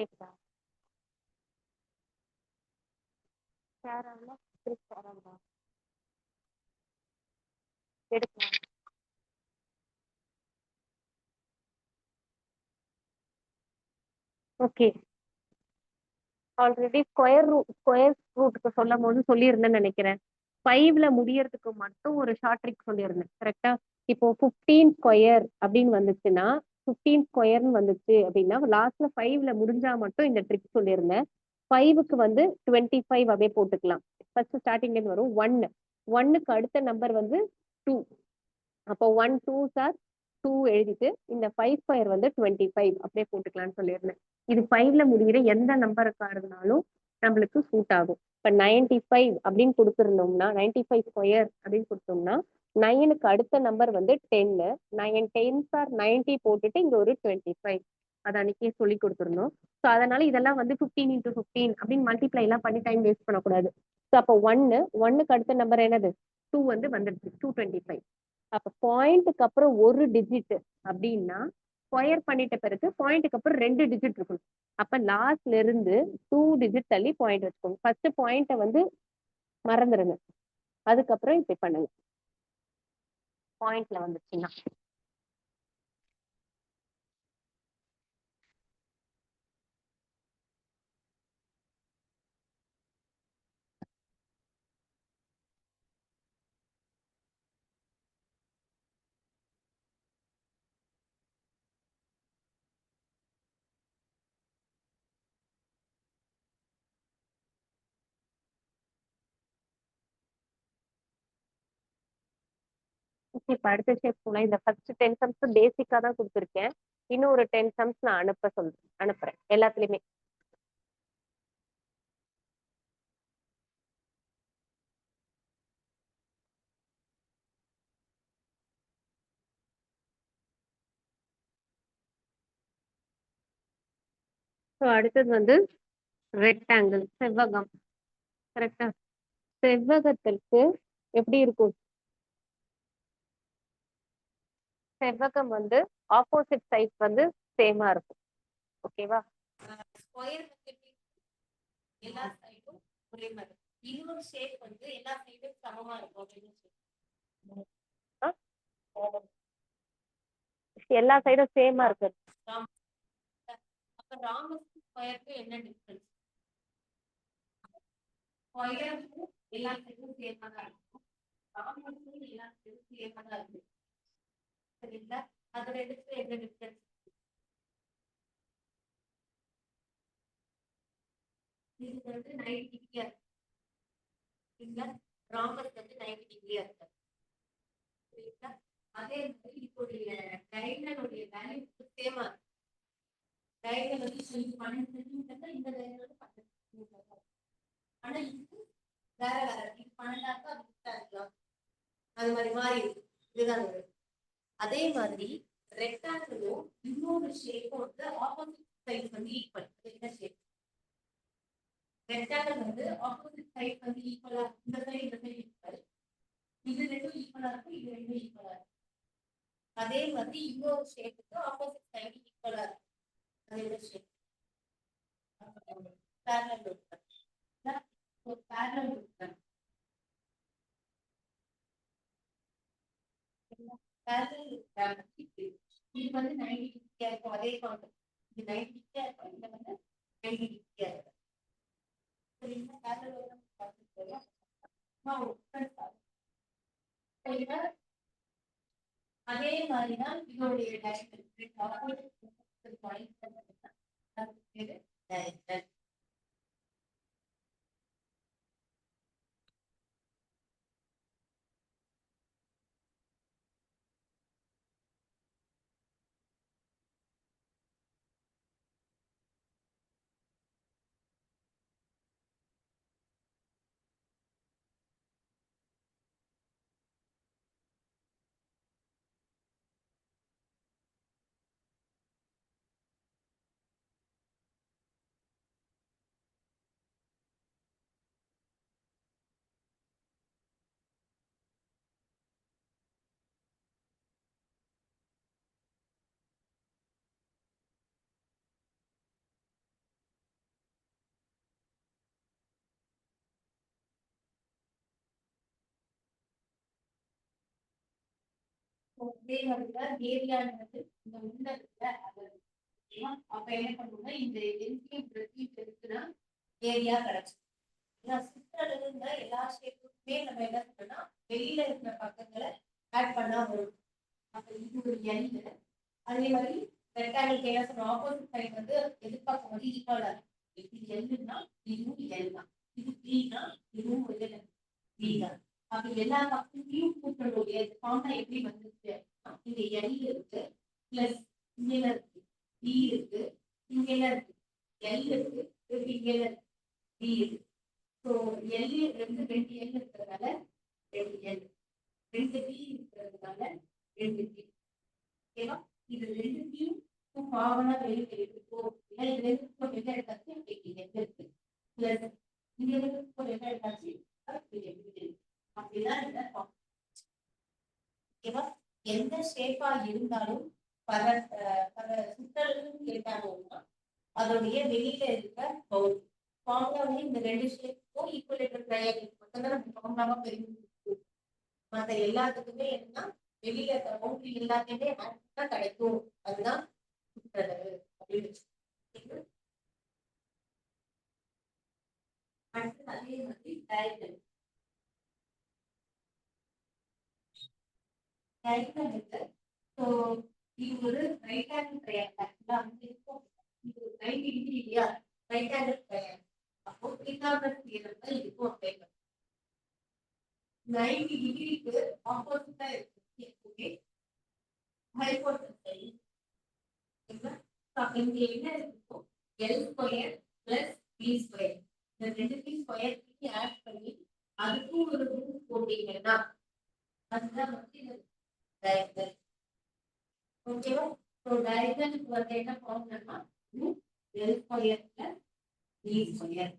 கேக்குதா? ஷேர் ஆகல, ஸ்கிரீன் ஷேர் ஆகுதா? எடுக்கலாம். ஓகே, ஆல்ரெடி ஸ்கொயர் ரூட்டுக்கு சொல்லும் போது சொல்லியிருந்தேன்னு நினைக்கிறேன். 5ல முடியறதுக்கு மட்டும் ஒரு ஷார்ட் ட்ரிக் சொல்லியிருந்தேன், கரெக்டா? இப்போ 15 ஸ்கொயர் அப்படின்னு வந்துச்சுன்னா, 15 ஸ்கொயர்னு வந்துச்சு அப்படின்னா லாஸ்ட்ல 5ல முடிஞ்சா மட்டும் இந்த ட்ரிக் சொல்லியிருந்தேன். 5க்கு வந்து 25 அப்படியே போட்டுக்கலாம். ஃபர்ஸ்ட் ஸ்டார்டிங்ல இருந்து வரும் 1. 1க்கு அடுத்த நம்பர் வந்து 2. அப்போ 1 2 சார் 2 எழுதிட்டு இந்த 5 ஸ்கொயர் வந்து 25 அப்படியே போட்டுக்கலாம்னு சொல்லியிருந்தேன். இது 5ல முடிகிற எந்த நம்பருக்கா இருந்தாலும் நம்மளுக்கு சூட் ஆகும். இப்போ 95 அப்படின்னு கொடுத்துருந்தோம்னா 95 ஸ்கொயர் அப்படின்னு கொடுத்தோம்னா 9க்கு அடுத்த நம்பர் வந்து 10. 9 10 சார் 90 போட்டுட்டு இங்க ஒரு 25 அதை அன்னைக்கே சொல்லி கொடுத்துருந்தோம். ஸோ அதனால இதெல்லாம் வந்து 15 இன்டூ 15 அப்படின்னு மல்டிப்ளை எல்லாம் பண்ணி டைம் வேஸ்ட் பண்ணக்கூடாது. ஸோ அப்போ 1க்கு அடுத்த நம்பர் என்னது? 2 வந்து வந்துடுச்சு, 225. அப்ப பாயிண்ட்டுக்கு அப்புறம் ஒரு டிஜிட் அப்படின்னா ஸ்கொயர் பண்ணிட்ட பிறகு பாயிண்ட்டுக்கு அப்புறம் 2 டிஜிட் இருக்கணும். அப்ப லாஸ்ட்ல இருந்து 2 டிஜிட் தள்ளி பாயிண்ட் வச்சுக்கோங்க. ஃபர்ஸ்ட் பாயிண்ட்டை வந்து மறந்துடுங்க, அதுக்கப்புறம் இப்படி பண்ணுங்க. பாயிண்ட்ல வந்துச்சுன்னா இப்ப அடுத்த ஸ்டெப் போனா இந்த ஃபர்ஸ்ட் 10 சம்ஸ் பேசிக்கா தான் கொடுத்துருக்கேன். இன்னும் ஒரு 10 சம்ஸ் நான் அனுப்புறேன் எல்லாத்துலயுமே. ஸோ அடுத்தது வந்து ரெக்டாங்கிள், செவ்வகம், கரெக்டா? செவ்வகத்திற்கு எப்படி இருக்கும்? செவ்வகம் வந்து ஆப்போசிட் சைட் வந்து சேமா இருக்கும். ஓகேவா? ஸ்கொயர் எல்லா சைடும் ஒரே மாதிரி. இன்னொரு ஷேப் வந்து எல்லா சைடும் சமமா இருக்கும் அப்படின்னு எல்லா சைடும் சேமா இருக்கு. அப்ப ராமஸ்க்கு ஸ்கொயருக்கு என்ன டிஃபரன்ஸ்? ஸ்கொயருக்கும் எல்லா சைடும் சேமா தான் இருக்கும், ராமஸ்க்கும் எல்லா சைடும் சேமா தான் இருக்கு. சரிங்களா? அது ரெண்டுக்கும் என்ன டிஃபரன்ஸ்? இது வந்து 90 டிகிரியா இருக்கு, சரிங்களா? ராமஸ் வந்து 90 டிகிரியா இருக்கு, சரிங்களா? அதே மாதிரி இப்போடைய டைனனுடைய வேல்யூ சேமா இருக்கு. டைனல் வந்து 12 சென்டிமீட்டர், இந்த டைனல் வந்து 10 சென்டிமீட்டர். ஆனா இது வேற வேற, இது 12 இருக்கலாம், அது மாதிரி மாறி இருக்கு. இதுதான் வரும். அதே மாதிரி ரெக்டாங்கிளும் இன்னொரு ஷேப்பும் வந்து ஆப்போசிட் சைடு வந்து ஈக்குவல். என்ன ஷேப்? ரெக்டாங்கிள் வந்து ஆப்போசிட் சைடு வந்து ஈக்குவலா, இந்த சைடு ஈக்குவல், இது ரெண்டும் ஈக்குவலா இருக்கும், இது ரெண்டும் ஈக்குவலா இருக்கும். அதே மாதிரி இன்னொரு ஷேப்புக்கு ஆப்போசிட் சைடு ஈக்குவலா இருக்கும். அது என்ன shape? parallel rectangle. So parallel rectangle. Parallel rectangle. இது வந்து 90 டிகிரியா இருக்கும், அதே கான்செப்ட். இது 90 டிகிரியா இருக்கும், இது வந்து 90 டிகிரியா இருக்கும். சரிங்களா? parallel rectangle. அதே மாதிரிதான் இதோடைய டைரக்ஷன். அதே மாதிரிதான் ஏரியான்றது இந்த உள்ள இருக்கிற அளவு. அப்ப என்ன பண்ணுவோம்னா இந்த எல்சிஎம் பிரதியும் பெருக்குனா ஏரியா கிடைச்சிடும். ஏன்னா சுற்றளவுங்க எல்லா ஷேப்புக்குமே நம்ம என்ன பண்ணோம்னா வெளியில இருக்கிற பக்கங்களை ஆட் பண்ணா வரும். அப்ப இது ஒரு எல். அதே மாதிரி ரெக்டாங்கிள் என்ன சொல்றோம், ஆப்போசிட் சைடு வந்து எதிர்பார்க்கும் போது ஈக்குவலா இருக்கும். இது எல்னா இதுவும் எல் தான், இது பீனா இதுவும் பி தான். அப்ப எல்லா பக்கத்தையும் கூட்டணும். ஃபார்முலா எப்படி வந்துச்சு, இங்க எல் இருக்கு பிளஸ் இங்க இருக்கு பி இருக்கு, இங்க இருக்கு எல் இருக்கு, இங்க இருக்கு பி இருக்கு. ஸோ எல் ரெண்டு எல் இருக்கிறதுனால 2 எல், 2 பி இருக்கிறதுனால 2 பி. ஓகேவா? இது ரெண்டுத்தையும் பாவனா வெளியே எடுத்துக்கோ. ஏன்னா இது ரெண்டுக்கும் வெளியே எடுத்தாச்சு இருக்கு பிளஸ் இங்க ரெண்டுக்கும் வெளியே எடுத்தாச்சு அப்படிதான் இந்த. ஓகேவா? எந்த ஷேப்பா இருந்தாலும் பல சுற்றளவுன்னு கேட்டாங்கன்னா அதோடைய வெளியில இருக்க பவுல் ஃபார்முலாவே இந்த ரெண்டு ஷேப்புக்கும் ஈக்குவலேட்டர் ட்ரையாங்கிள் மட்டும்தான் நம்ம ஃபார்முலாவா பெரிய. மற்ற எல்லாத்துக்குமே என்னன்னா வெளியில இருக்க பவுண்டரி எல்லாத்தையுமே ஆட் பண்ணா கிடைக்கும். அதுதான் சுற்றளவு அப்படின்னு. அடுத்து அதே மாதிரி டயகனல். டயகனல் இருக்கு. ஸோ இது ஒரு ரைட் ஹேண்ட் ட்ரையாங்கிள். அங்க இருக்கும் இது 90 டிகிரி இல்லையா, ரைட் ஹேண்ட் ட்ரையாங்கிள். அப்போ பித்தாகரஸ் தியரம் தான் இதுக்கும் அப்ளை பண்ணும். 90 டிகிரிக்கு ஆப்போசிட்டா இருக்கு எப்பவுமே ஹைபோடெனஸ் சைடு. அப்ப இங்க என்ன இருக்கும், L square plus B square. இந்த ரெண்டுத்தையும் ஸ்கொயர் பண்ணி ஆட் பண்ணி அதுக்கும் ஒரு ரூட் போட்டீங்கன்னா அதுதான் வந்து டயகனல். ஓகேவா? ஸோ டயகனலுக்கு வந்து என்ன ஃபார்முலானா l square plus B square.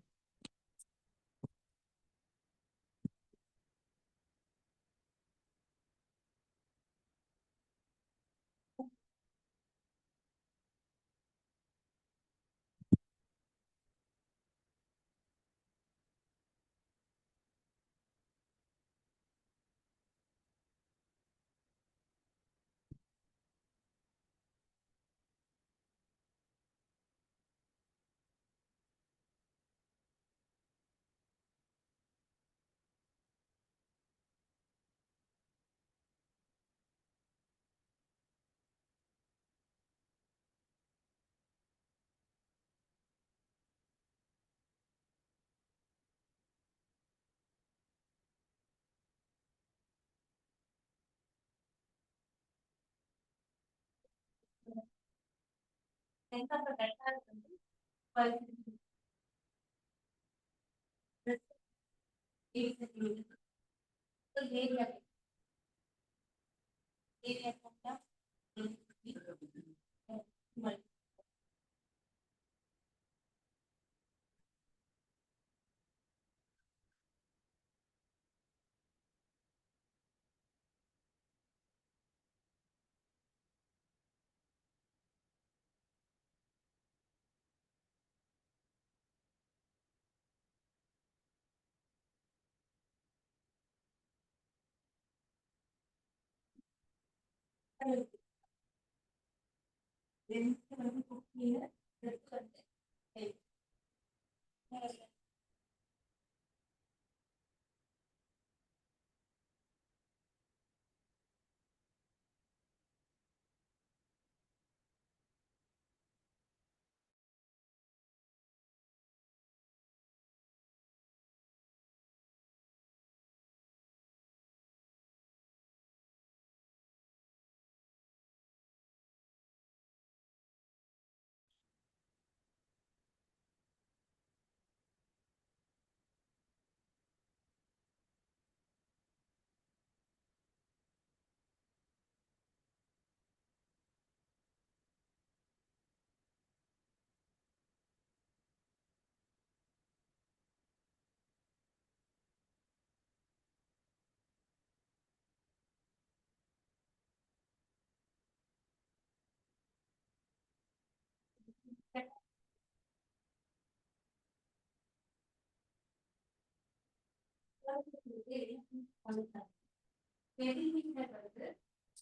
Centimetre வந்து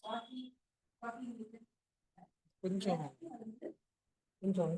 40 40 மீட்டர் கொஞ்சம் வந்து கொஞ்சம்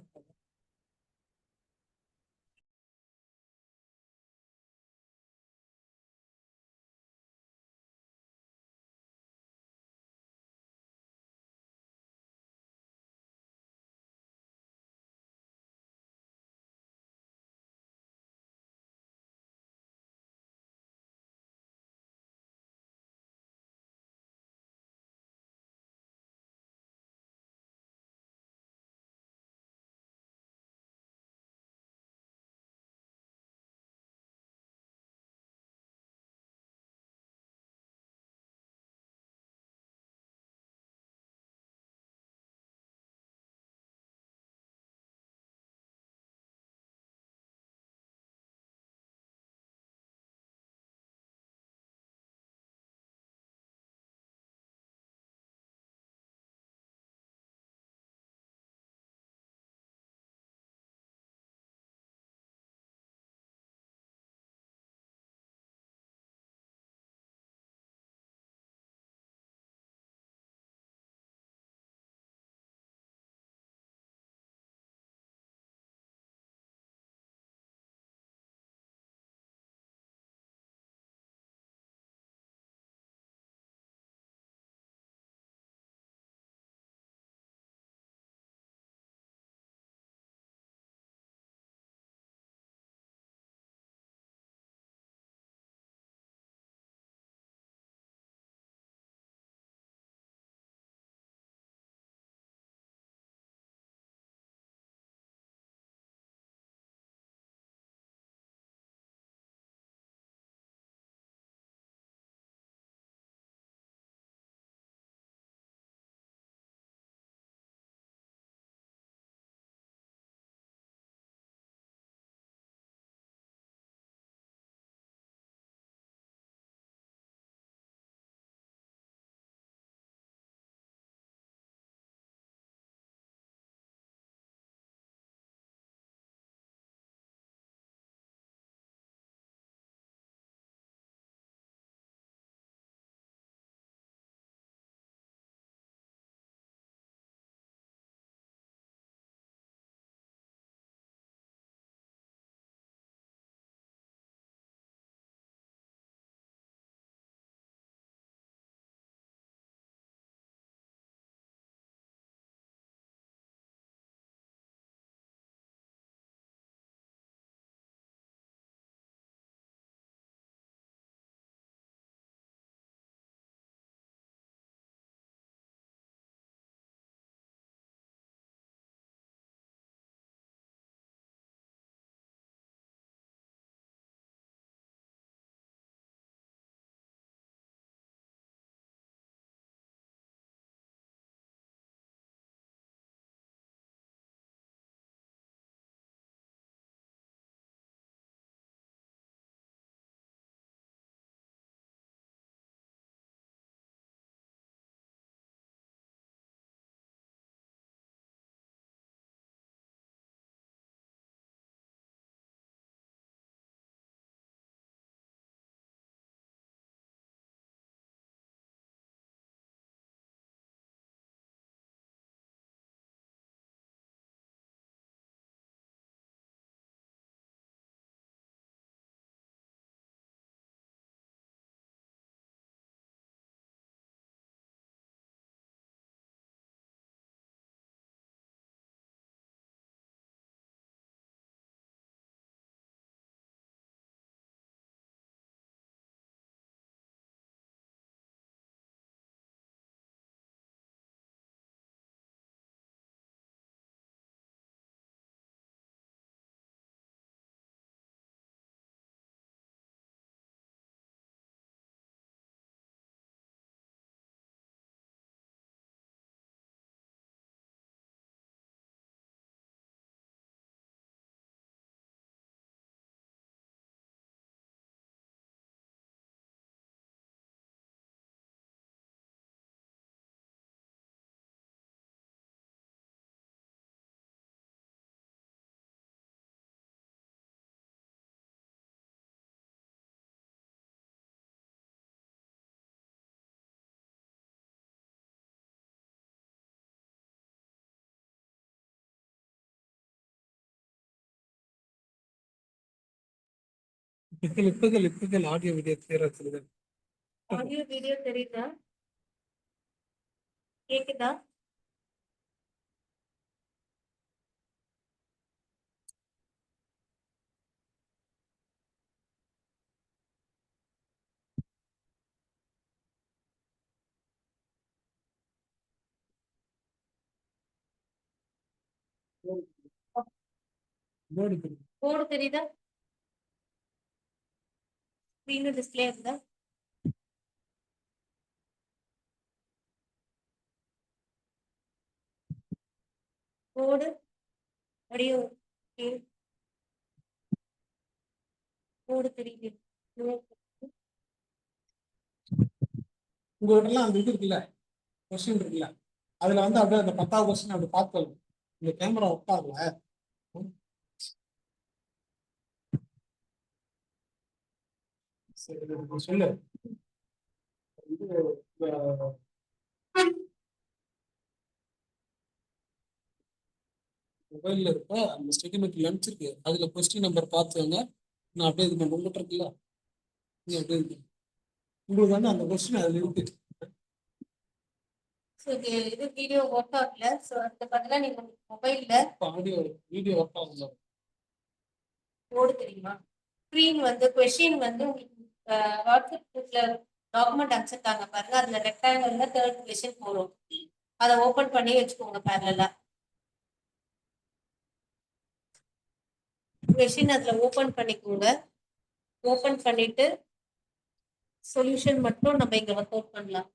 இப்பகள் ஆடியோ வீடியோ கிளியரா தெரியுது. ஆடியோ வீடியோ தெரியுதா? கேக்குதா? போர்டு தெரியுது. போர்டு தெரியுதா? ஸ்கிரீன் டிஸ்பிளே இருந்தா போர்டு ஆடியோ போர்டு தெரியுது. உங்ககிட்டலாம் அந்த இது இருக்குல்ல, கொஸ்டின் இருக்குல்ல, அதுல வந்து அப்படியே அந்த 10வது கொஸ்டின் அப்படி பார்த்து இந்த கேமரா ஒர்க் ஆகல. சரி நீ சொல்லு. இது மொபைல்ல இருக்க அந்த ஸ்டெகிமெட்ரி அனுப்பிச்சிருக்கு, அதுல கொஸ்டின் நம்பர் பார்த்துக்கோங்க. நான் அப்படியே இது பண்ண உங்கள்கிட்ட இருக்குல்ல, நீ அப்படியே இது பண்ணு. உங்களுக்கு வந்து அந்த கொஸ்டின் அதுல இருக்கு. இது வீடியோ ஒர்க் ஆகல. ஸோ அதுக்கு பதிலாக நீங்க மொபைல்ல ஆடியோ வீடியோ ஒர்க் ஆகுங்க. போர்டு தெரியுமா? ஸ்க்ரீன் வந்து கொஸ்டின் வந்து உங்களுக்கு வாட்ஸ்அப் குரூப்ல டாக்குமெண்ட் அனுப்பிச்சிருக்காங்க பாருங்க. அதுல ரெக்டாங்கிள்ல 3rd கொஸ்டின் போடும். அதை ஓபன் பண்ணி வச்சுக்கோங்க பேரலா. கொஸ்டின் அதுல ஓபன் பண்ணிக்கோங்க. ஓபன் பண்ணிட்டு சொல்யூஷன் மட்டும் நம்ம இங்க ஒர்க் அவுட் பண்ணலாம்.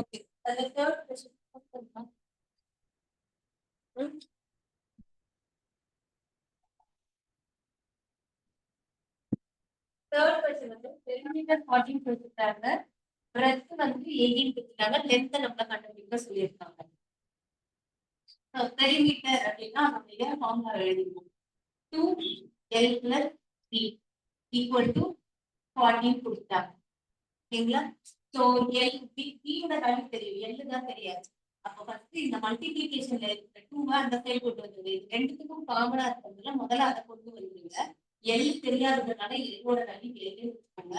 ஓகே, அதுல 3rd கொஸ்டின் பண்ணலாம். தேர்ட் கொஸ்டின் வந்து பெரிமீட்டர் 14 கொடுத்துட்டாங்க, பிரெத் வந்து 18 கொடுத்துட்டாங்க, லென்த் நம்மள கண்டுபிடிக்க சொல்லியிருக்காங்க. பெரிமீட்டர் அப்படின்னா நம்மளுடைய ஃபார்முலா எழுதிடுவோம். 2L + 3 = 14 கொடுத்துட்டாங்க. ஓகேங்களா? ஸோ எல் பியோட வேல்யூ தெரியும், எல்லு தான் தெரியாது. அப்போ ஃபர்ஸ்ட் இந்த மல்டிபிளிகேஷன்ல இருக்கிற 2 அந்த சைடு கொண்டு வந்துருங்க. இது ரெண்டுத்துக்கும் காமனா இருக்கிறதுல முதல்ல அதை கொண்டு வந்துருங்க. எல் தெரியாததுனால எல்லோட வேல்யூ எழுதி வச்சுக்கோங்க.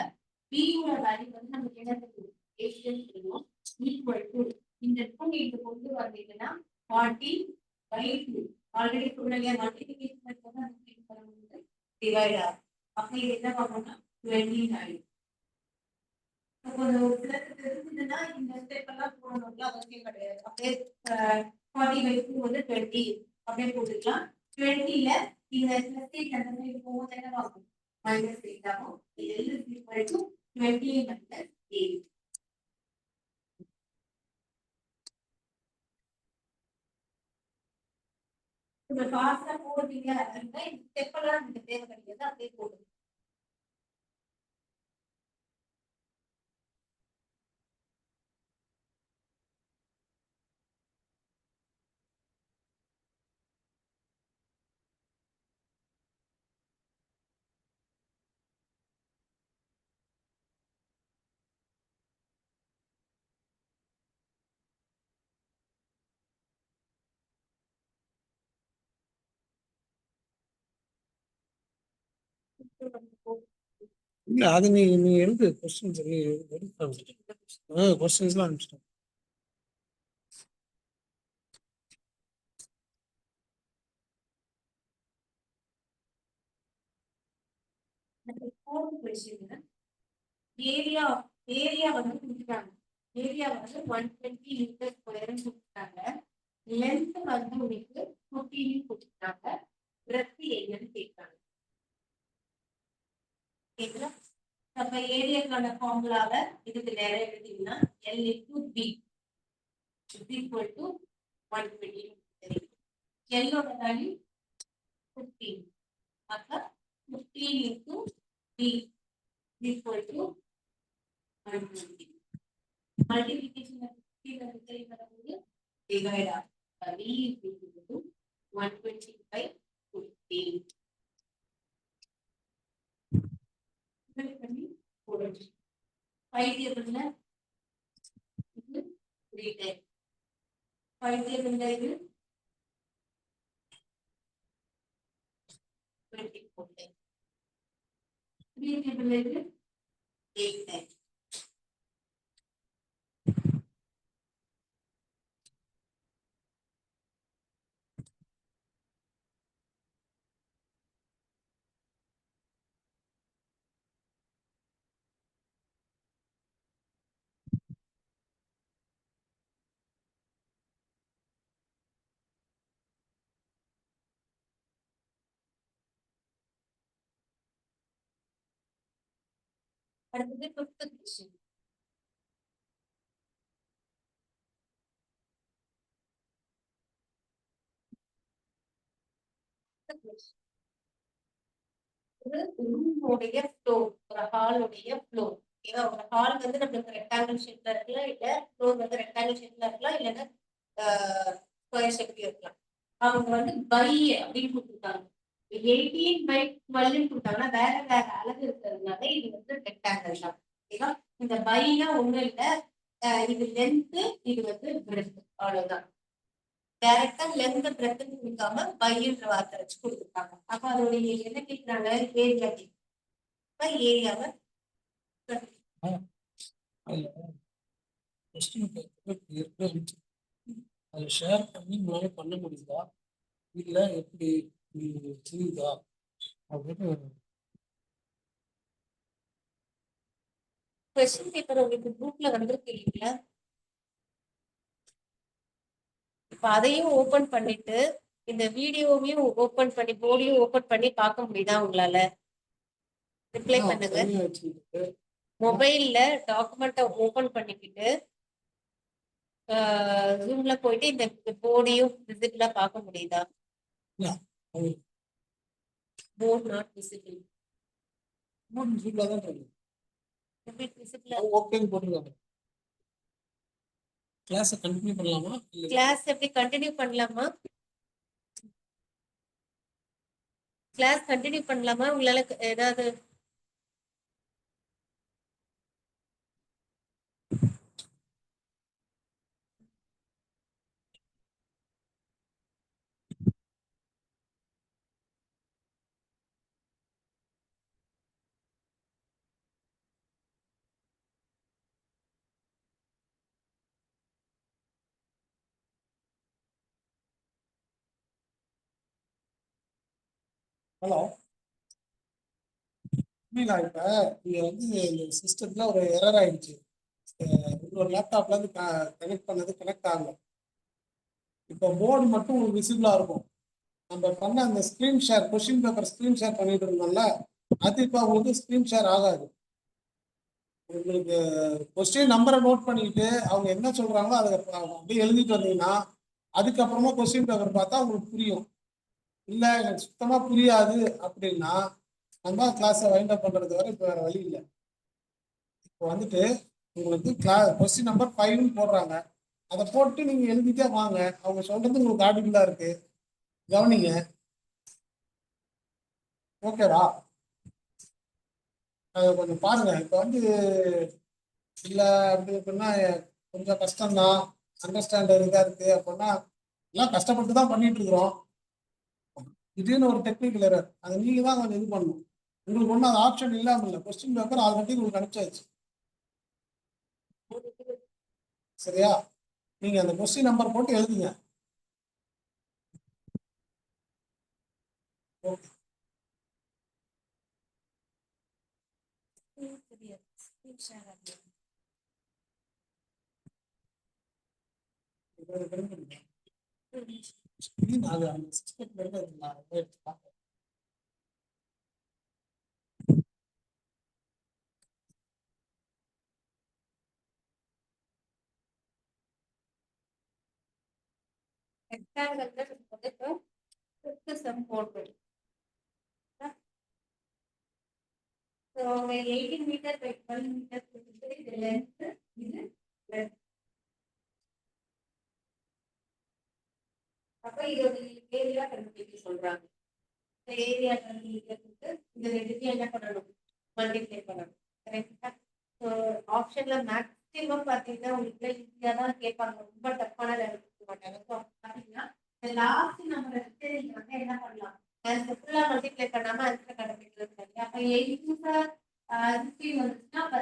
பியோட வேல்யூ வந்து நமக்கு என்ன தெரியும், 8 தெரியும். ஈக்குவல் டு இந்த 2 இங்க கொண்டு வந்தீங்கன்னா 40/2. ஆல்ரெடி சொன்னீங்க மல்டிபிளிகேஷன் டிவைட் ஆகும். அப்போ இது என்ன பண்ணணும்னா 29. தெரிஞ்சதுன்னா இந்த ஸ்டெப் எல்லாம் போடணும்ல அவசியம் கிடையாது. அப்படியே 40/2 வந்து 20 அப்படியே போட்டுக்கலாம். 20ல இந்த +8 அந்த சைடு போகும்போது என்ன ஆகும், -8 ஆகும். L = 20 - 8. இந்த ஃபாஸ்டா போடுறீங்க அப்படின்னா இந்த ஸ்டெப் எல்லாம் நமக்கு தேவை கிடையாது, அப்படியே போடுங்க. இல்ல அது நீ எழுது கொஸ்டின்ஸ் நீ கொஸ்டின்ஸ்லாம் அனுப்பிச்சிட்டேன். ஏரியா ஏரியா வந்து கொடுத்துட்டாங்க. ஏரியா வந்து 120 மீட்டர் ஸ்கொயர்னு கொடுத்துட்டாங்க. லென்த் வந்து உங்களுக்கு 15 கொடுத்துட்டாங்க. பிரெத் என்னன்னு கேட்காங்க. ஓகேங்களா? நம்ம ஏரியாக்கான ஃபார்முலாவை இதுக்கு நேரம் எழுதிங்கன்னா L × B = 120. எல்லோட வேல்யூ 15. அப்ப 15 × B = 120. Multiplication of 15 and 3 பண்ணும்போது divide ஆகும். V = 120/15. போடுச்சு. 5 டேபிள்ல இது 3 டைம். 5 டேபிள்ல இது 24 டைம். 3 டேபிள்ல இது 8 டைம். அடுத்தது 5th question. ஒரு ரூமோடைய ஃப்ளோர், ஒரு ஹாலுடைய ஃப்ளோர். ஏன்னா ஒரு ஹால் வந்து நம்மளுக்கு ரெக்டாங்கிள் ஷேப்ல இருக்கலாம், இல்ல ஃப்ளோர் வந்து ரெக்டாங்கிள் ஷேப்ல இருக்கலாம், இல்லைன்னா ஸ்கொயர் ஷேப்லயும் இருக்கலாம். அவங்க வந்து பை அப்படின்னு கொடுத்துருக்காங்க. 18/12 கொடுத்தாங்கன்னா வேற வேற அளவு இருக்கிறதுனால இது வந்து ரெக்டாங்கிள் தான். ஓகேவா? இந்த பைனா ஒண்ணும் இல்ல, இது லென்த், இது வந்து பிரெத், அவ்வளவுதான். டைரக்டா லென்த் பிரெத் கொடுக்காம பைன்ற வார்த்தை வச்சு கொடுத்துருக்காங்க. அப்ப அதோடைய என்ன கேட்கிறாங்க? ஏரியா கேட்க ஏரியாவை அதை ஷேர் பண்ணி உங்களால பண்ண முடியுதா இல்ல எப்படி செய்யுதா அப்படின்னு கொஸ்டின் பேப்பர் உங்களுக்கு குரூப்ல வந்திருக்கு இல்லைங்களா? இப்ப அதையும் ஓபன் பண்ணிட்டு இந்த வீடியோவையும் ஓபன் பண்ணி போர்டையும் ஓபன் பண்ணி பார்க்க முடியுதா உங்களால? ரிப்ளை பண்ணுங்க. மொபைல்ல டாக்குமெண்ட்டை ஓபன் பண்ணிக்கிட்டு ஜூம்ல போயிட்டு இந்த போர்டையும் விசிபிளா பார்க்க முடியுதா? Board not visible. கிளாஸை கண்டினியூ பண்ணலாமா? கிளாஸ் எப்படி கண்டினியூ பண்ணலாமா? கிளாஸ் கண்டினியூ பண்ணலாமா? உங்களால ஏதாவது ஹலோ, இப்ப இங்க வந்து இந்த சிஸ்டத்துல ஒரு எரர் ஆயிடுச்சு. ஒரு லேப்டாப்ல இருந்து கனெக்ட் பண்ணது கனெக்ட் ஆகல. இப்போ போர்டு மட்டும் உங்களுக்கு விசிபிளா இருக்கும். நம்ம பண்ண அந்த screen share, question paper screen share பண்ணிட்டு இருந்தோம்ல, அது இப்போ உங்களுக்கு ஸ்கிரீன் ஷேர் ஆகாது. உங்களுக்கு கொஸ்டின் நம்பரை நோட் பண்ணிக்கிட்டு அவங்க என்ன சொல்றாங்களோ அதை அப்படியே எழுதிட்டு வந்தீங்கன்னா அதுக்கப்புறமா கொஸ்டின் பேப்பர் பார்த்தா உங்களுக்கு புரியும். இல்லை எனக்கு சுத்தமா புரியாது அப்படின்னா நம்ம கிளாஸை வைண்ட் அப் பண்றது வரை இப்போ வேற வழி இல்லை. இப்போ வந்துட்டு உங்களுக்கு கொஸ்டின் நம்பர் 5ன்னு போடுறாங்க, அதை போட்டு நீங்க எழுதிட்டே வாங்க. அவங்க சொல்றது உங்களுக்கு ஆடிபிளா இருக்கு, கவனிங்க. ஓகேவா? அதை கொஞ்சம் பாருங்க. இப்போ வந்து இல்லை அப்படி அப்படின்னா கொஞ்சம் கஷ்டம்தான், அண்டர்ஸ்டாண்ட் இதாக இருக்கு அப்படின்னா எல்லாம் கஷ்டப்பட்டு தான் பண்ணிட்டு இருக்கிறோம். திடீர்னு ஒரு டெக்னிக்கல் எரர், அதை நீங்க தான் கொஞ்சம் இது பண்ணணும். உங்களுக்கு ஒன்றும் அது ஆப்ஷன் இல்லாமல் இல்லை. கொஸ்டின் பேப்பர் ஆல்ரெடி உங்களுக்கு அனுப்பிச்சாச்சு. சரியா? நீங்க அந்த கொஸ்டின் நம்பர் போட்டு எழுதுங்க. Okay. So 18 meter by 12 meter இது length, இது breadth. அப்ப இதோட ஏரியா கண்டுபிடிக்க சொல்றாங்க. இந்த ஏரியா கண்டுபிடிக்கிறதுக்கு இந்த ரெண்டுத்தையும் என்ன பண்ணணும்? மல்டிப்ளை பண்ணணும். கரெக்ட்? இதுல மேக்ஸிமம் பாத்தீங்கன்னா உங்களுக்கு ஈஸியா தான் கேட்பாங்க, ரொம்ப டஃப்பான லெவல் கொடுக்க மாட்டாங்க. ஸோ பாத்தீங்கன்னா இந்த லாஸ்ட் நம்பர் எடுத்து நீங்க வந்து என்ன பண்ணலாம், ஃபுல்லா மல்டிப்ளை பண்ணாம ஆன்சர் கண்டுபிடிக்கிறது. அப்ப 8 வந்துச்சுன்னா அப்ப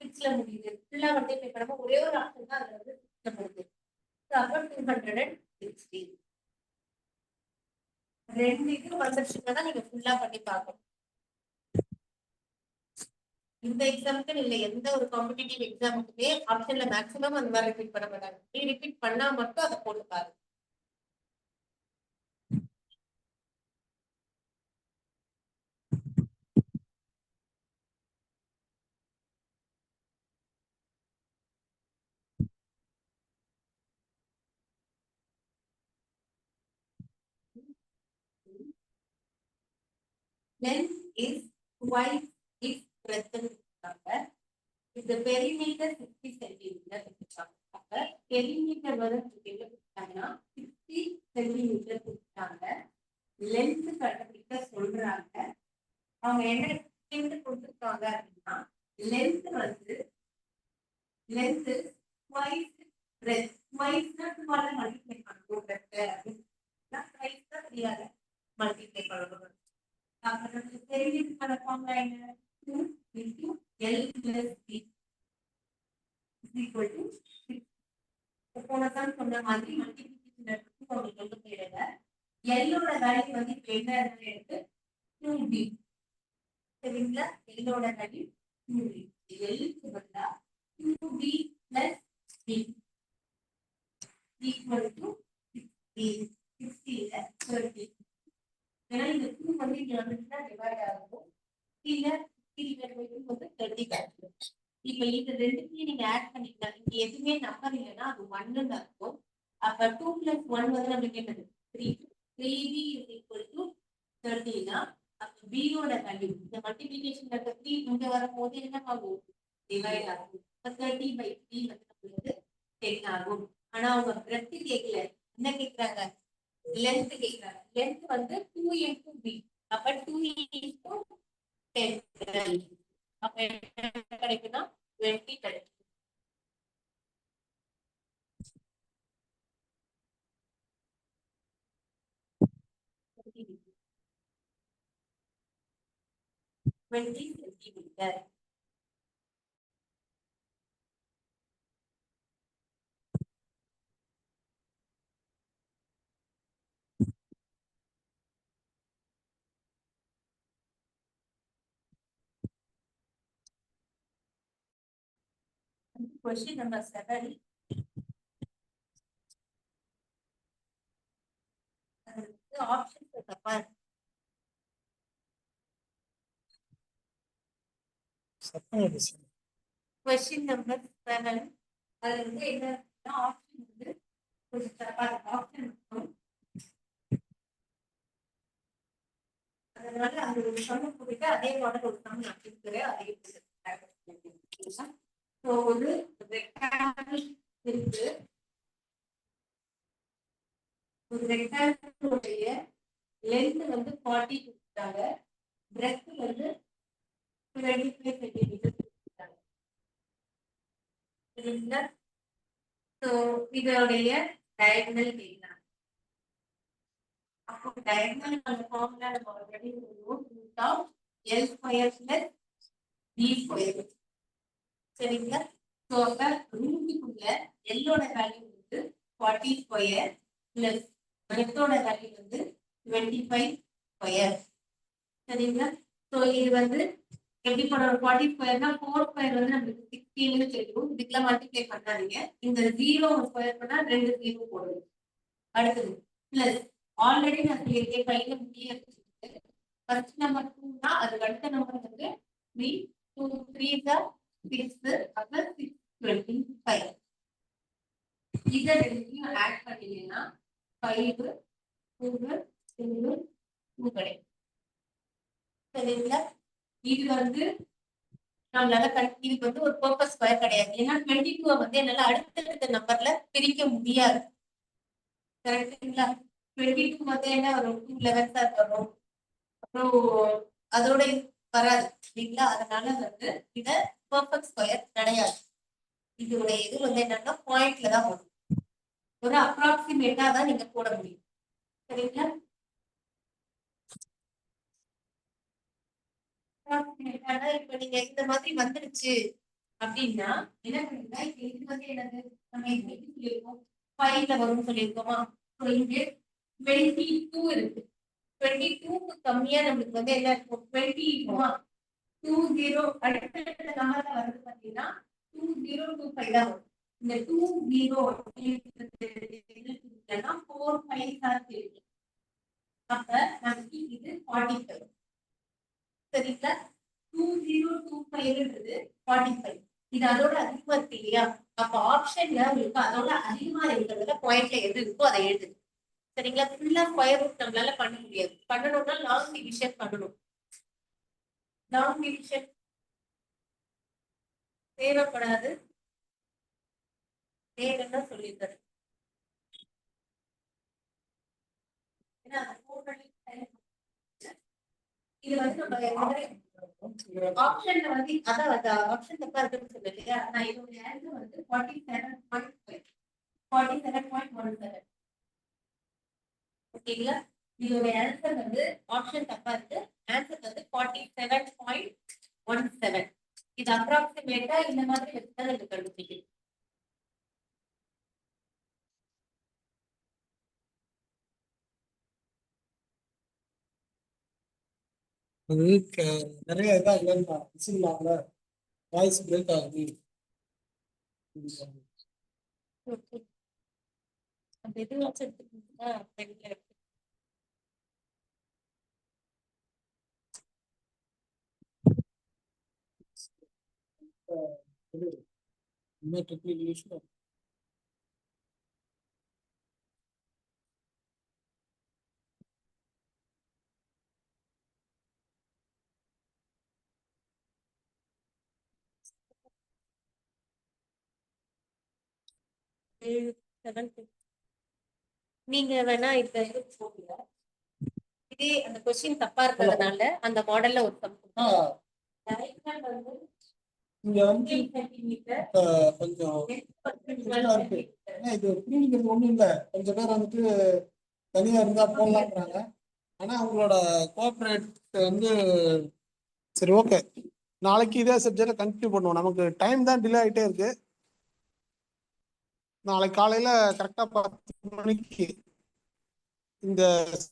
6ல முடியுது. ஃபுல்லா மல்டிப்ளை பண்ணாம ஒரே ஒரு ஆப்ஷன் தான் அதுல வந்து 6ல முடியுது. அப்ப 260. ரெண்டு இது வந்துருச்சுன்னா நீங்க ஃபுல்லா பண்ணி பார்க்கணும். இந்த எக்ஸாமுக்கு இல்ல, எந்த ஒரு காம்படிட்டிவ் எக்ஸாமுக்குமே ஆப்ஷன்ல மேக்ஸிமம் அந்த மாதிரி ரிப்பீட் பண்ண மாட்டாங்க. ரிப்பீட் பண்ணா மட்டும் அதை போட்டு பாருங்க. Length is twice its breadth. If the perimeter 60 centimeter, perimeter வந்து 60 centimeter கொடுத்தாங்க. லென்த் கண்டுபிடிக்க சொல்றாங்க. அவங்க என்ன கொடுத்துருக்காங்க அப்படின்னா லென்த் வந்து twice breadth. twice தான் மல்டிப்ளை பண்ணணும். twice தான் தெரியாது மல்டிப்ளை பண்ணணும். அப்புறம் தெரிவிக்கிற ஃபார்முலா என்ன? 2 into L plus B is equal to 6. போனதான் சொன்ன மாதிரி மல்டிப்ளிகேஷன் எடுத்து உங்களுக்கு கொண்டு போயிடுங்க. எல்லோட வேல்யூ வந்து இப்போ என்ன எடுத்து 2B. சரிங்களா? எல்லோட வேல்யூ 2B. எல்லுக்கு பதிலா 2B plus B equal to 60. 60ல 30. ஏன்னா இந்த 2 வந்து இங்க வந்துச்சுன்னா டிவைட் ஆகும். இல்ல 30 வந்து 30 கிடைக்கும். இப்ப இது ரெண்டுத்தையும் நீங்க ஆட் பண்ணிக்கலாம். இங்க எதுவுமே நம்பர் இல்லைன்னா அது 1ன்னு இருக்கும். அப்ப 2 plus 1 வந்து நமக்கு என்னது 3. 3B is equal to 30னா அப்ப B யோட வேல்யூ இந்த மல்டிப்ளிகேஷன்ல 3 இங்க வரும்போது என்ன ஆகும்? டிவைட் ஆகும். 30/3 வந்து நமக்கு 10 ஆகும். ஆனா அவங்க பிரெத் கேட்கல, என்ன கேட்கறாங்க? லென்த் கேட்கறாங்க. லென்த் வந்து 2 into B. அப்ப 2 into 10. அப்ப என்ன கிடைக்குன்னா 20 கிடைக்கும். சென்டிமீட்டர். Question number 7. Options தப்பா இருக்கு. Question number 7. அது வந்து என்ன ஆப்ஷன் வந்து கொஞ்சம் தப்பா இருக்கு. ஆப்ஷன் அதனால அந்த ஒரு சம் போட்டு அதே மாடல் ஒரு சம் நான் கொடுக்குறேன். அதே ஒரு ரெக்டாங்கிள் இருக்கு. ஒரு ரெக்டாங்கிளுடைய லென்த் வந்து 40 கொடுத்தாங்க. பிரெத் வந்து 25 சென்டிமீட்டர் கொடுத்தாங்க. சரிங்களா? ஸோ இதோடைய டயகனல் கேட்கலாம். அப்போ டயகனல் அந்த ஃபார்முலா நம்ம already root of L square plus B square. சரிங்களா? ஸோ அப்ப ரூட்டுக்குள்ள எல்லோட வேல்யூ வந்து 40 ஸ்கொயர் பிளஸ் பிரெத்தோட வேல்யூ வந்து 25 ஸ்கொயர். சரிங்களா? ஸோ இது வந்து எப்படி பண்ணணும்? 40 ஸ்கொயர்னா 4 ஸ்கொயர் வந்து நம்மளுக்கு 16ன்னு தெரியும். இதுக்கெல்லாம் மல்டிப்ளை பண்ணாதீங்க. இந்த 0 ஸ்கொயர் பண்ணா 2 0 போடுங்க. அடுத்தது பிளஸ் ஆல்ரெடி நான் சொல்லியிருக்கேன் கையில முடிய ஃபர்ஸ்ட் நம்பர் 2னா அதுக்கு அடுத்த நம்பர் வந்து 3. 2 3s are 6 அப்புறம் 6 25. இதை ரெண்டையும் ஆட் பண்ணீங்கன்னா 5 2 2 கிடைக்கும். சரிங்களா? இது வந்து நம்மளால இதுக்கு வந்து ஒரு பர்பஸ் ஸ்கொயர் கிடையாது. ஏன்னா 22 வந்து என்னால அடுத்தடுத்த நம்பர்ல பிரிக்க முடியாது. கரெக்டுங்களா? 22 வந்து என்ன வரும்? 2 11s வரும். அப்புறம் அதோட வராது இல்லைங்களா? அதனால வந்து இத பெர்ஃபெக்ட் ஸ்கொயர் கிடையாது. இதோட இது வந்து என்னன்னா பாயிண்ட்ல தான் வரும். ஒரு அப்ராக்சிமேட்டா தான் நீங்க போட முடியும். சரிங்களா? approximate-ஆனா இப்ப நீங்க இந்த மாதிரி வந்துருச்சு அப்படின்னா என்ன பண்ணுங்க, இப்ப இது வந்து என்னது நம்ம எப்படி சொல்லியிருக்கோம் 5ல வரும்னு சொல்லியிருக்கோமா? So இங்க 22 இருக்கு. 22க்கு கம்மியா நம்மளுக்கு வந்து என்ன இருக்கும் 20 இருக்குமா? 20 அடுத்த நம்பர்ல வருது பாத்தீங்கன்னா 2025 தான் வரும். இந்த 20 இல்லைன்னா 4 5 தான் இருக்கு. அப்ப நமக்கு இது 45. சரிங்களா? 2025ன்றது 45. இது அதோட அதிகமா இருக்கு இல்லையா? அப்ப ஆப்ஷன்ல உங்களுக்கு அதோட அதிகமா இருக்கிறதுல பாயிண்ட்ல எது இருக்கோ அதை எழுதுங்க. சரிங்களா? ஃபுல்லா ஸ்கொயர் ரூட் நம்மளால பண்ண முடியாது. பண்ணணும்னா லாங் டிவிஷன் பண்ணணும். லாங் டிவிஷன் தேவைப்படாது. தேவைன்னா சொல்லியிருக்காரு. ஏன்னா அந்த போர்ட்டல் இது வந்து நம்ம ஆப்ஷன்ல வந்து அதான் ஆப்ஷன் தப்பா இருக்குன்னு சொல்லு இல்லையா? நான் இதோட ஆன்சர் வந்து 47.5 47.17. ஓகேங்களா? இதோட ஆன்சர் வந்து ஆப்ஷன் தப்பா இருக்கு. ஆன்சர் வந்து 47.17. இது அப்ராக்சிமேட்டா இந்த மாதிரி வச்சுதான் நீங்க கண்டுபிடிக்கணும். அது நிறைய இதாக இல்லைன்னா விசிலாகல வாய்ஸ் பிரேக் ஆகுது. ஓகே. அந்த இது வச்சு எடுத்துக்கிட்டா வெளியில இருக்கு. இன்னும் டெக்னிக்கல் இஷ்யூ. நீங்க வேணா இப்ப இது போடுங்க. இதே அந்த கொஸ்டின் தப்பா இருக்கிறதுனால அந்த மாடல்ல ஒரு சம் டைரக்ட் வந்து இங்க வந்து 3 சென்டிமீட்டர் கொஞ்சம் பிரச்சனை இருக்கு. ஏன்னா இது புரிஞ்சுக்கிறது ஒண்ணும் இல்லை. கொஞ்சம் பேர் வந்துட்டு தனியா இருந்தா போடலான்றாங்க. ஆனா அவங்களோட கோஆப்ரேட் வந்து சரி ஓகே. நாளைக்கு இதே சப்ஜெக்டை கண்டினியூ பண்ணுவோம். நமக்கு டைம் தான் டிலே ஆகிட்டே இருக்கு. நாளைக்கு காலையில கரெக்டா 10 மணிக்கு இந்த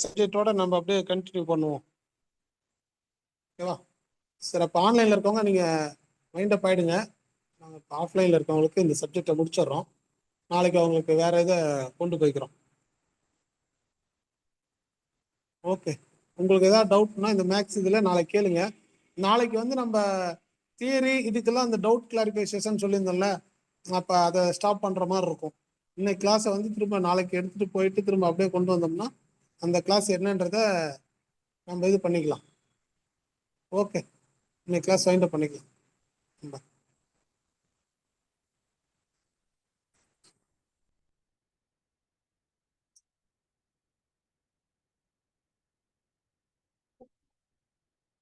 சப்ஜெக்டோட நம்ம அப்படியே கண்டினியூ பண்ணுவோம். ஓகேவா? சரி, அப்போ ஆன்லைன்ல இருக்கவங்க நீங்க மைண்ட் அப் ஆயிடுங்க. நாங்கள் இப்போ ஆஃப்லைன்ல இருக்கவங்களுக்கு இந்த சப்ஜெக்டை முடிச்சிடுறோம். நாளைக்கு அவங்களுக்கு வேற இதை கொண்டு போய்க்கிறோம். ஓகே. உங்களுக்கு ஏதாவது டவுட்னா இந்த மேக்ஸ் இதில் நாளைக்கு கேளுங்க. நாளைக்கு வந்து நம்ம தியரி இதுக்கெல்லாம் அந்த டவுட் கிளாரிஃபிகேஷன் சொல்லியிருந்தோம்ல, அப்போ அதை ஸ்டாப் பண்ணுற மாதிரி இருக்கும். இன்னைக்கு கிளாஸை வந்து திரும்ப நாளைக்கு எடுத்துகிட்டு போயிட்டு திரும்ப அப்படியே கொண்டு வந்தோம்னா அந்த கிளாஸ் என்னன்றதை நம்ம இது பண்ணிக்கலாம். ஓகே, இன்னைக்கு கிளாஸ் வைண்ட் அப் பண்ணிக்கலாம்.